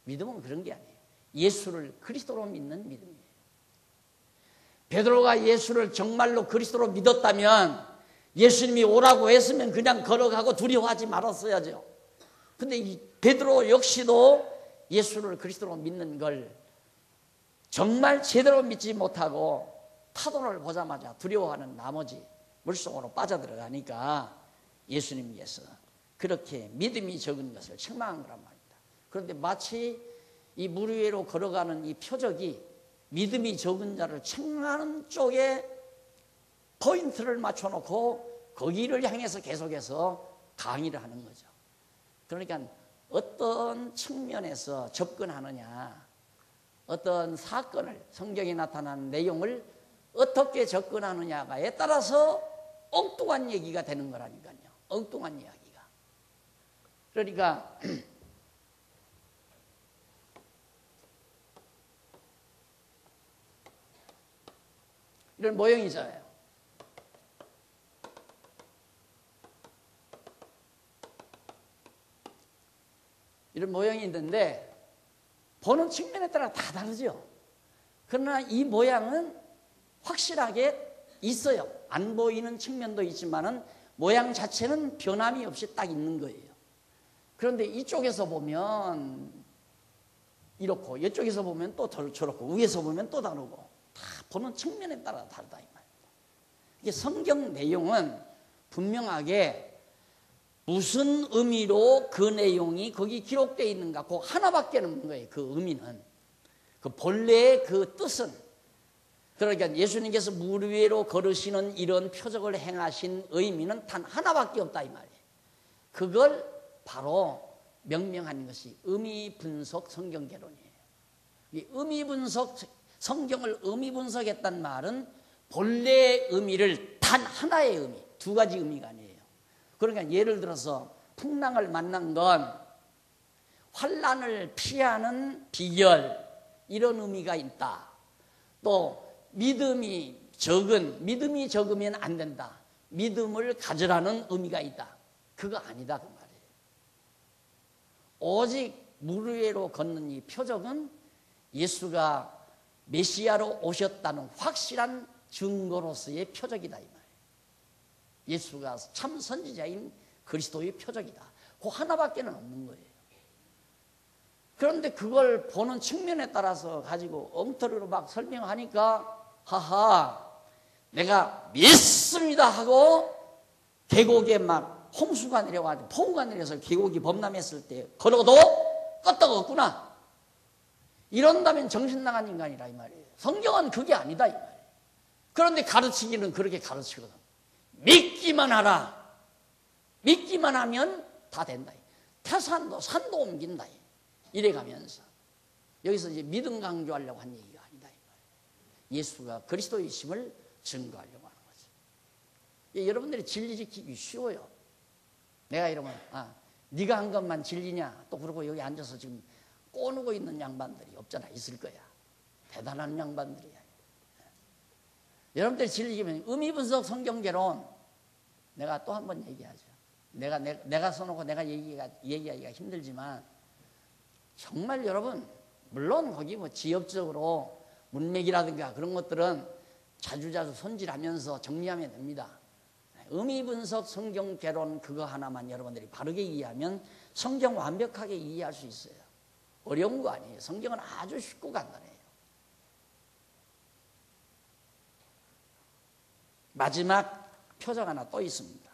믿음은 그런 게 아니에요. 예수를 그리스도로 믿는 믿음이에요. 베드로가 예수를 정말로 그리스도로 믿었다면 예수님이 오라고 했으면 그냥 걸어가고 두려워하지 말았어야죠. 근데 이 베드로 역시도 예수를 그리스도로 믿는 걸 정말 제대로 믿지 못하고 파도를 보자마자 두려워하는 나머지 물속으로 빠져들어가니까 예수님께서 그렇게 믿음이 적은 것을 책망한 거란 말입니다. 그런데 마치 이 물 위로 걸어가는 이 표적이 믿음이 적은 자를 책망하는 쪽에 포인트를 맞춰놓고 거기를 향해서 계속해서 강의를 하는 거죠. 그러니까 어떤 측면에서 접근하느냐, 어떤 사건을, 성경에 나타난 내용을 어떻게 접근하느냐에 따라서 엉뚱한 얘기가 되는 거라니까요. 엉뚱한 이야기가. 그러니까 이런 모형이잖아요. 이런 모형이 있는데 보는 측면에 따라 다 다르죠. 그러나 이 모양은 확실하게 있어요. 안 보이는 측면도 있지만은 모양 자체는 변함이 없이 딱 있는 거예요. 그런데 이쪽에서 보면 이렇고 이쪽에서 보면 또 저렇고 위에서 보면 또 다르고 다 보는 측면에 따라 다르다 이 말입니다. 이게 성경 내용은 분명하게 무슨 의미로 그 내용이 거기 기록되어 있는가 그 하나밖에 없는 거예요. 그 의미는, 그 본래의 그 뜻은. 그러니까 예수님께서 물 위로 걸으시는 이런 표적을 행하신 의미는 단 하나밖에 없다 이 말이에요. 그걸 바로 명명한 것이 의미 분석 성경 개론이에요. 이 의미 분석, 성경을 의미 분석했단 말은 본래의 의미를 단 하나의 의미, 두 가지 의미가 아니에요. 그러니까 예를 들어서 풍랑을 만난 건 환난을 피하는 비결, 이런 의미가 있다. 또 믿음이 적으면 안 된다. 믿음을 가져라는 의미가 있다. 그거 아니다 그 말이에요. 오직 물 위로 걷는 이 표적은 예수가 메시아로 오셨다는 확실한 증거로서의 표적이다 이 말이에요. 예수가 참 선지자인 그리스도의 표적이다. 그 하나밖에 없는 거예요. 그런데 그걸 보는 측면에 따라서 가지고 엉터리로 막 설명하니까 하하 내가 믿습니다 하고 계곡에 막 홍수가 내려가지고 폭우가 내려서 계곡이 범람했을 때 걸어도 끄떡없구나. 이런다면 정신 나간 인간이라 이 말이에요. 성경은 그게 아니다 이 말이에요. 그런데 가르치기는 그렇게 가르치거든. 믿기만 하라. 믿기만 하면 다 된다. 태산도 산도 옮긴다. 이래가면서 여기서 이제 믿음 강조하려고 한 얘기가 아니다 이 말이에요. 예수가 그리스도이심을 증거하려고 하는 거죠. 여러분들이 진리 지키기 쉬워요. 내가 이러면 네가 한 것만 진리냐 또 그러고 여기 앉아서 지금 꼬누고 있는 양반들이 없잖아. 있을 거야. 대단한 양반들이야. 여러분들이 진리 지키면 의미분석 성경개론 내가 또 한 번 얘기하죠. 내가 써놓고 내가 얘기하기가 힘들지만 정말 여러분 물론 거기 뭐 지역적으로 문맥이라든가 그런 것들은 자주자주 손질하면서 정리하면 됩니다. 의미분석 성경개론 그거 하나만 여러분들이 바르게 이해하면 성경 완벽하게 이해할 수 있어요. 어려운 거 아니에요. 성경은 아주 쉽고 간단해요. 마지막 표적 하나 또 있습니다.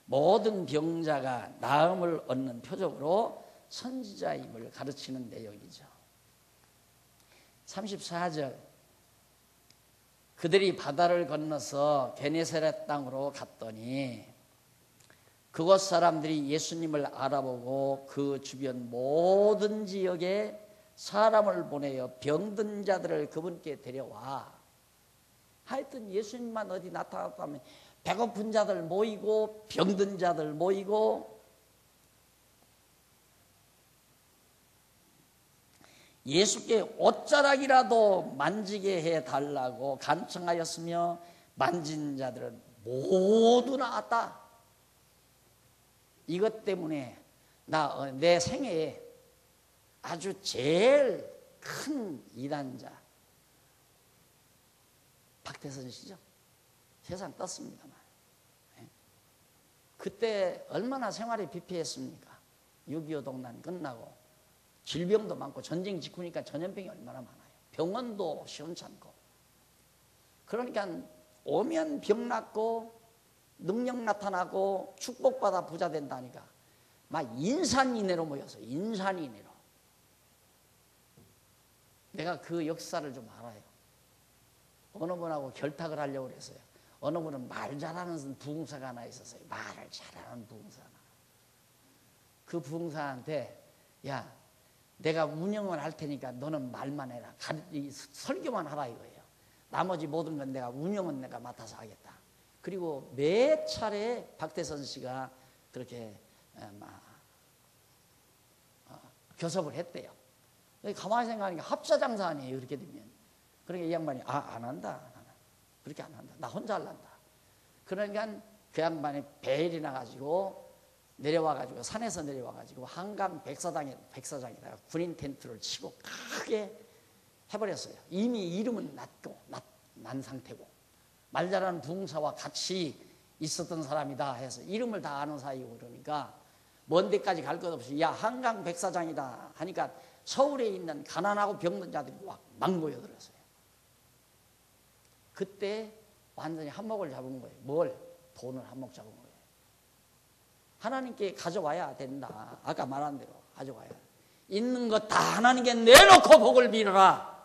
모든 병자가 나음을 얻는 표적으로 선지자임을 가르치는 내용이죠. 34절 그들이 바다를 건너서 게네사렛 땅으로 갔더니 그곳 사람들이 예수님을 알아보고 그 주변 모든 지역에 사람을 보내어 병든 자들을 그분께 데려와. 하여튼 예수님만 어디 나타났다면 배고픈 자들 모이고 병든 자들 모이고 예수께 옷자락이라도 만지게 해달라고 간청하였으며 만진 자들은 모두 나았다. 이것 때문에 내 생애에 아주 제일 큰 이단자 박태선 씨죠. 세상 떴습니다만. 그때 얼마나 생활이 비폐했습니까? 6.25 동란 끝나고 질병도 많고 전쟁 직후니까 전염병이 얼마나 많아요. 병원도 시원찮고. 그러니까 오면 병 낫고 능력 나타나고 축복받아 부자 된다니까 막 인산인해로 모여서 인산인해로. 내가 그 역사를 좀 알아요. 어느 분하고 결탁을 하려고 그랬어요. 어느 분은 말 잘하는 부흥사가 하나 있었어요. 말을 잘하는 부흥사 하나. 그 부흥사한테 야 내가 운영을 할 테니까 너는 말만 해라. 설교만 하라 이거예요. 나머지 모든 건 내가 운영은 내가 맡아서 하겠다. 그리고 매 차례 박태선 씨가 그렇게 교섭을 했대요. 가만히 생각하니까 합사장사 아니에요. 그렇게 되면. 그러니까 이 양반이 안 한다. 나는. 그렇게 안 한다. 나 혼자 하란다. 그러니까 그 양반이 배일이 나가지고 내려와가지고 산에서 내려와가지고 한강 백사장에다가 군인 텐트를 치고 크게 해버렸어요. 이미 이름은 난 상태고 말 잘하는 부흥사와 같이 있었던 사람이다 해서 이름을 다 아는 사이고 그러니까 먼 데까지 갈 것 없이 야 한강 백사장이다 하니까 서울에 있는 가난하고 병든 자들이 막 모여들었어요. 그때 완전히 한몫을 잡은 거예요. 뭘? 돈을 한몫 잡은 거예요. 하나님께 가져와야 된다. 아까 말한 대로 가져와야. 있는 것 다 하나님께 내놓고 복을 빌어라.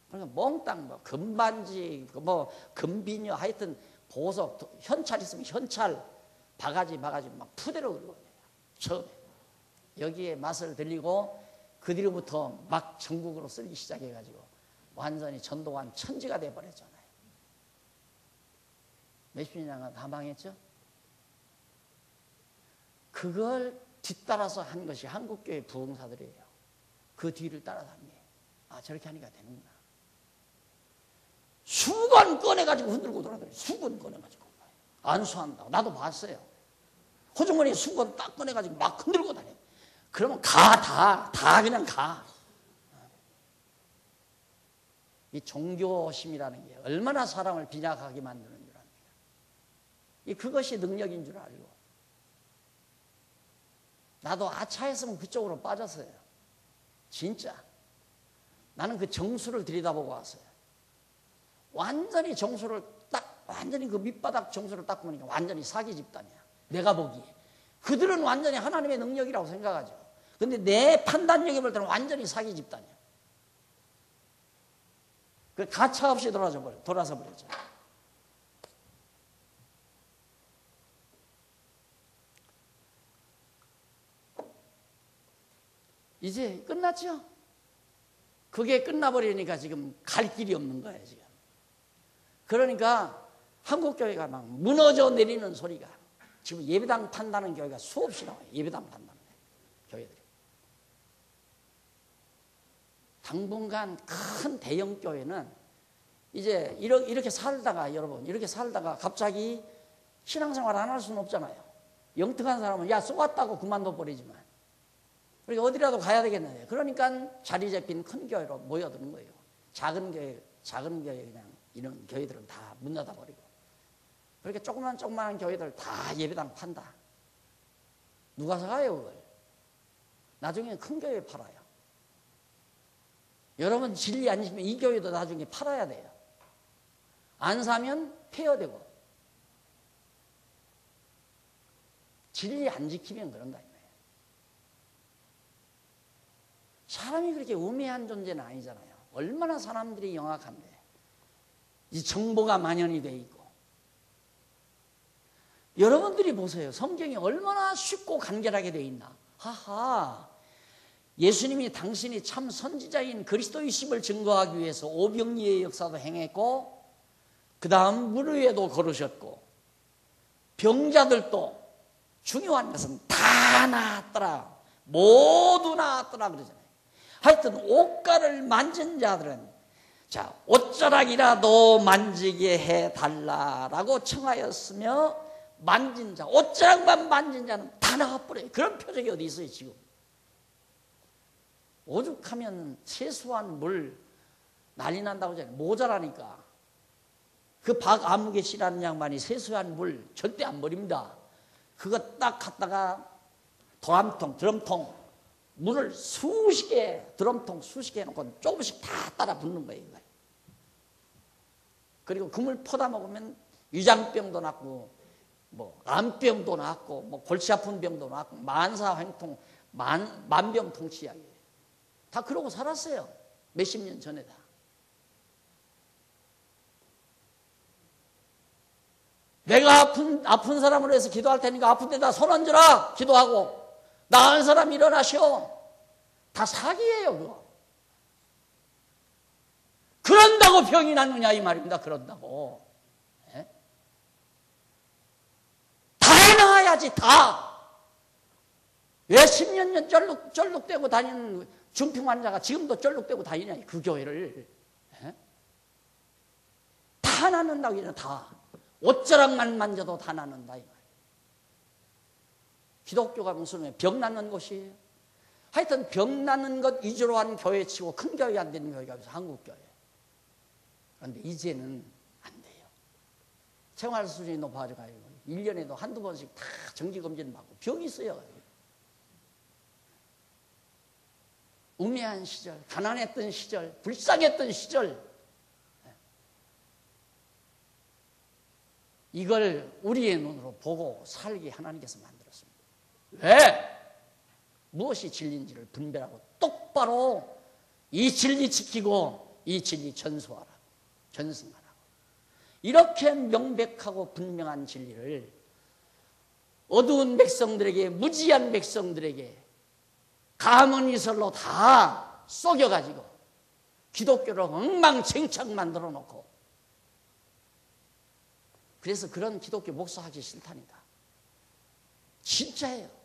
그러니까 몽땅 뭐 금반지, 뭐 금비녀, 하여튼 보석, 현찰 있으면 현찰, 바가지 막 푸대로 들고 처음에 여기에 맛을 들리고 그 뒤로부터 막 전국으로 쓸기 시작해가지고 완전히 전도관 천지가 돼버렸잖아요. 몇십 년간 다 망했죠. 그걸 뒤따라서 한 것이 한국교회 부흥사들이에요. 그 뒤를 따라다니게. 저렇게 하니까 되는구나. 수건 꺼내가지고 흔들고 돌아다녀요. 수건 꺼내가지고. 안수한다고. 나도 봤어요. 호주머니에 수건 딱 꺼내가지고 막 흔들고 다녀요. 그러면 다 그냥 가. 이 종교심이라는 게 얼마나 사람을 빈약하게 만드는 줄 압니까? 그것이 능력인 줄 알고. 나도 아차했으면 그쪽으로 빠졌어요. 진짜. 나는 그 정수를 들여다보고 왔어요. 완전히 정수를 완전히 그 밑바닥 정수를 딱 보니까 완전히 사기 집단이야. 내가 보기에. 그들은 완전히 하나님의 능력이라고 생각하죠. 근데 내 판단력에 볼 때는 완전히 사기 집단이야. 그 가차 없이 돌아서 버렸죠. 이제 끝났죠? 그게 끝나버리니까 지금 갈 길이 없는 거예요, 지금. 그러니까 한국교회가 막 무너져 내리는 소리가 지금 예배당 판다는 교회가 수없이 나와요. 예배당 판다는 교회들이. 당분간 큰 대형 교회는 이제 이렇게 살다가 여러분 이렇게 살다가 갑자기 신앙생활 안 할 수는 없잖아요. 영특한 사람은 야 쏘았다고 그만둬 버리지만 그러니까 어디라도 가야 되겠는데 그러니까 자리 잡힌 큰 교회로 모여드는 거예요. 작은 교회 그냥 이런 교회들은 다 문 닫아버리고 그렇게 조그만 교회들 다 예배당 판다. 누가 사가요 그걸? 나중에 큰 교회 팔아요. 여러분 진리 안 지면 이 교회도 나중에 팔아야 돼요. 안 사면 폐허되고 진리 안 지키면 그런다. 사람이 그렇게 우매한 존재는 아니잖아요. 얼마나 사람들이 영악한데 이 정보가 만연이 돼 있고. 여러분들이 보세요. 성경이 얼마나 쉽고 간결하게 돼 있나. 하하, 예수님이 당신이 참 선지자인 그리스도이심을 증거하기 위해서 오병이의 역사도 행했고, 그 다음 물 위에도 걸으셨고, 병자들도 중요한 것은 다 나았더라, 모두 나았더라 그러잖아요. 하여튼 옷가를 만진 자들은 자, 옷자락이라도 만지게 해달라라고 청하였으며, 만진 자, 옷자락만 만진 자는 다 나와버려요. 그런 표적이 어디 있어요 지금. 오죽하면 세수한 물 난리 난다고 하잖아요. 모자라니까. 그 박아무개 씨라는 양반이 세수한 물 절대 안 버립니다. 그거 딱 갖다가 드럼통 물을 수십 개, 드럼통 수십 개 해놓고 조금씩 다 따라 붓는 거예요. 그리고 그 물 퍼다 먹으면 위장병도 낫고, 뭐 암병도 낫고, 뭐 골치 아픈 병도 낫고, 만사행통, 만병통치약이에요. 다 그러고 살았어요. 몇십 년 전에 다. 내가 아픈 사람으로 해서 기도할 테니까 아픈 데다 손 얹어라 기도하고, 나은 사람 일어나시오. 다 사기예요 그거. 그런다고 병이 낫느냐 이 말입니다. 그런다고. 네? 다 나아야지 다. 왜 10년 년 쩔룩대고 다니는 중풍 환자가 지금도 쩔룩대고 다니냐 그 교회를. 네? 다 낫는다고 이래. 다. 옷자락만 만져도 다 낫는다 이 말. 기독교가 무슨 병 낫는 곳이에요? 하여튼 병 낫는 것 위주로 한 교회 치고 큰 교회 안 되는 교회가 있어요. 한국교회. 그런데 이제는 안 돼요. 생활 수준이 높아져가요. 1년에도 한두 번씩 다 정기검진 받고 병이 있어요. 우매한 시절, 가난했던 시절, 불쌍했던 시절, 이걸 우리의 눈으로 보고 살게 하나님께서 만들었습니다. 왜? 무엇이 진리인지를 분별하고 똑바로 이 진리 지키고 이 진리 전수하라, 전승하라고. 이렇게 명백하고 분명한 진리를 어두운 백성들에게, 무지한 백성들에게 가문이설로 다 속여가지고 기독교를 엉망진창 만들어 놓고, 그래서 그런 기독교 목사하기 싫답니다. 진짜예요.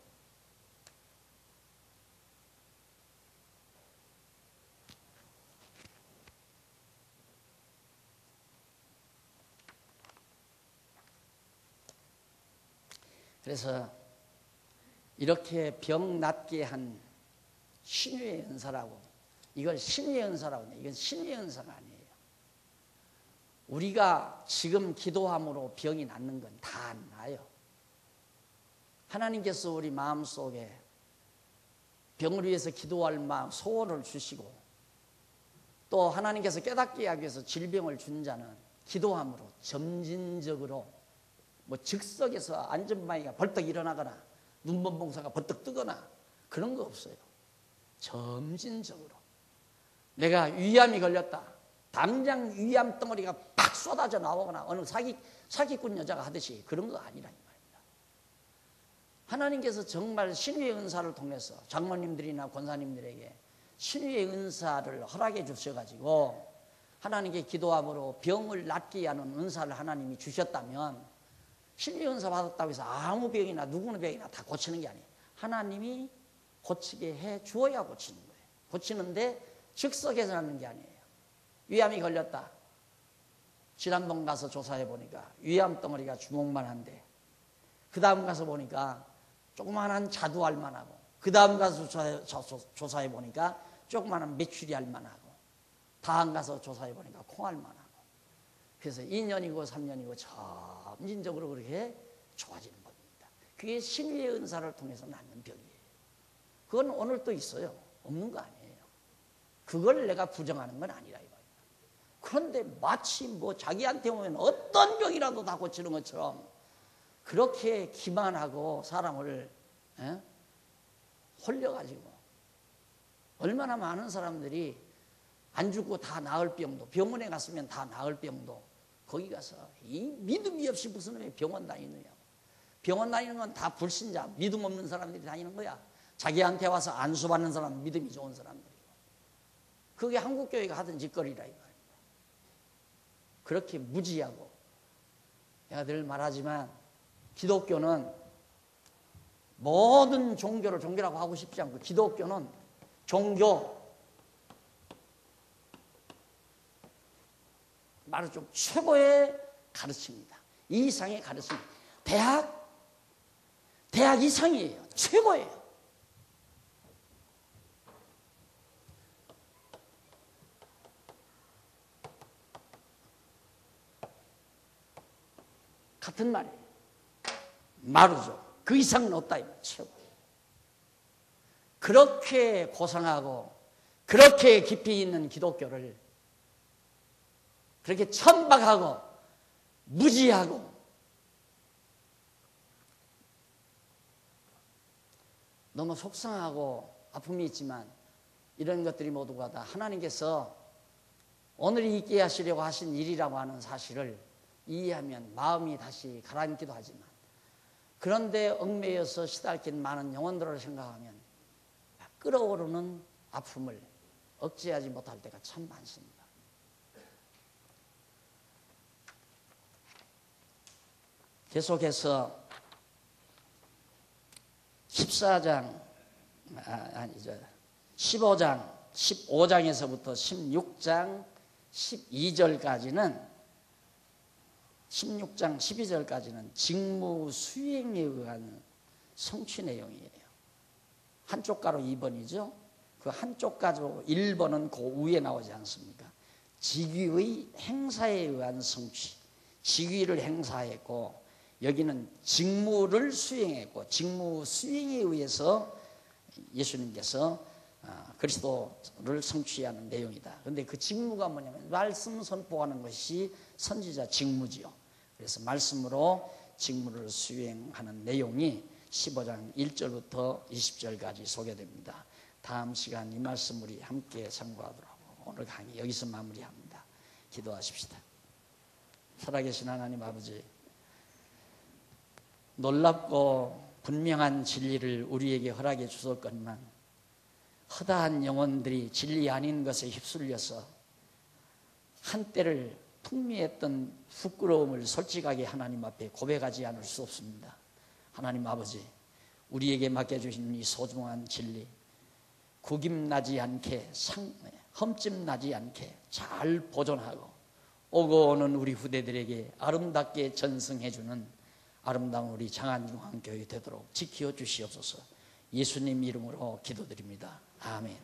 그래서 이렇게 병 낫게 한 신유의 은사라고, 이걸 신유의 은사라고 해요. 이건 신유의 은사가 아니에요. 우리가 지금 기도함으로 병이 낫는 건 다 안 나요. 하나님께서 우리 마음속에 병을 위해서 기도할 마음, 소원을 주시고, 또 하나님께서 깨닫게 하기 위해서 질병을 준 자는 기도함으로 점진적으로, 뭐 즉석에서 안전마이가 벌떡 일어나거나 눈먼봉사가 벌떡 뜨거나 그런 거 없어요. 점진적으로. 내가 위암이 걸렸다, 당장 위암 덩어리가 팍 쏟아져 나오거나 어느 사기꾼 여자가 하듯이 그런 거 아니라는 말입니다. 하나님께서 정말 신유의 은사를 통해서 장로님들이나 권사님들에게 신유의 은사를 허락해 주셔가지고 하나님께 기도함으로 병을 낫게 하는 은사를 하나님이 주셨다면, 신유의 은사 받았다고 해서 아무 병이나 누구의 병이나 다 고치는 게 아니에요. 하나님이 고치게 해 주어야 고치는 거예요. 고치는데 즉석에서 하는 게 아니에요. 위암이 걸렸다. 지난번 가서 조사해 보니까 위암 덩어리가 주먹만 한데, 그 다음 가서 보니까 조그마한 자두알만 하고, 그 다음 가서 조사해 보니까 조그마한 메추리알만 하고, 다음 가서 조사해 보니까 콩알만 하고. 그래서 2년이고 3년이고 점진적으로 그렇게 좋아지는 겁니다. 그게 신유의 은사를 통해서 낫는 병이에요. 그건 오늘 또 있어요. 없는 거 아니에요. 그걸 내가 부정하는 건 아니라 이거예요. 그런데 마치 뭐 자기한테 오면 어떤 병이라도 다 고치는 것처럼 그렇게 기만하고 사람을 홀려가지고, 얼마나 많은 사람들이 안 죽고 다 나을 병도, 병원에 갔으면 다 나을 병도 거기 가서 이 믿음이 없이 무슨 왜 병원 다니느냐고. 병원 다니는 건 다 불신자, 믿음 없는 사람들이 다니는 거야. 자기한테 와서 안수받는 사람은 믿음이 좋은 사람들이고. 그게 한국교회가 하던 짓거리라 이 말이야. 그렇게 무지하고. 내가 늘 말하지만 기독교는 모든 종교를 종교라고 하고 싶지 않고, 기독교는 종교, 말을 좀 최고의 가르침입니다. 이 이상의 가르침. 대학 이상이에요. 최고예요. 같은 말이에요. 마루죠. 그 이상은 없다 이 말. 최고. 그렇게 고상하고 그렇게 깊이 있는 기독교를 그렇게 천박하고 무지하고 너무 속상하고 아픔이 있지만 이런 것들이 모두가 다 하나님께서 오늘 있게 하시려고 하신 일이라고 하는 사실을 이해하면 마음이 다시 가라앉기도 하지만, 그런데 얽매여서 시달린 많은 영혼들을 생각하면 끓어오르는 아픔을 억제하지 못할 때가 참 많습니다. 계속해서 15장 15장에서부터 16장 16장 12절까지는 직무 수행에 의한 성취 내용이에요. 한쪽 가로 2번이죠. 그 한쪽 가로 1번은 그 위에 나오지 않습니까? 직위의 행사에 의한 성취. 직위를 행사했고 여기는 직무를 수행했고, 직무 수행에 의해서 예수님께서 그리스도를 성취하는 내용이다. 그런데 그 직무가 뭐냐면 말씀 선포하는 것이 선지자 직무지요. 그래서 말씀으로 직무를 수행하는 내용이 15장 1절부터 20절까지 소개됩니다. 다음 시간 이 말씀 우리 함께 참고하도록 하고 오늘 강의 여기서 마무리합니다. 기도하십시다. 살아계신 하나님 아버지, 놀랍고 분명한 진리를 우리에게 허락해 주셨건만 허다한 영혼들이 진리 아닌 것에 휩쓸려서 한때를 풍미했던 부끄러움을 솔직하게 하나님 앞에 고백하지 않을 수 없습니다. 하나님 아버지, 우리에게 맡겨주신 이 소중한 진리 구김나지 않게 흠집나지 않게 잘 보존하고 오고 오는 우리 후대들에게 아름답게 전승해주는 아름다운 우리 장안중앙교회 되도록 지켜 주시옵소서. 예수님 이름으로 기도드립니다. 아멘.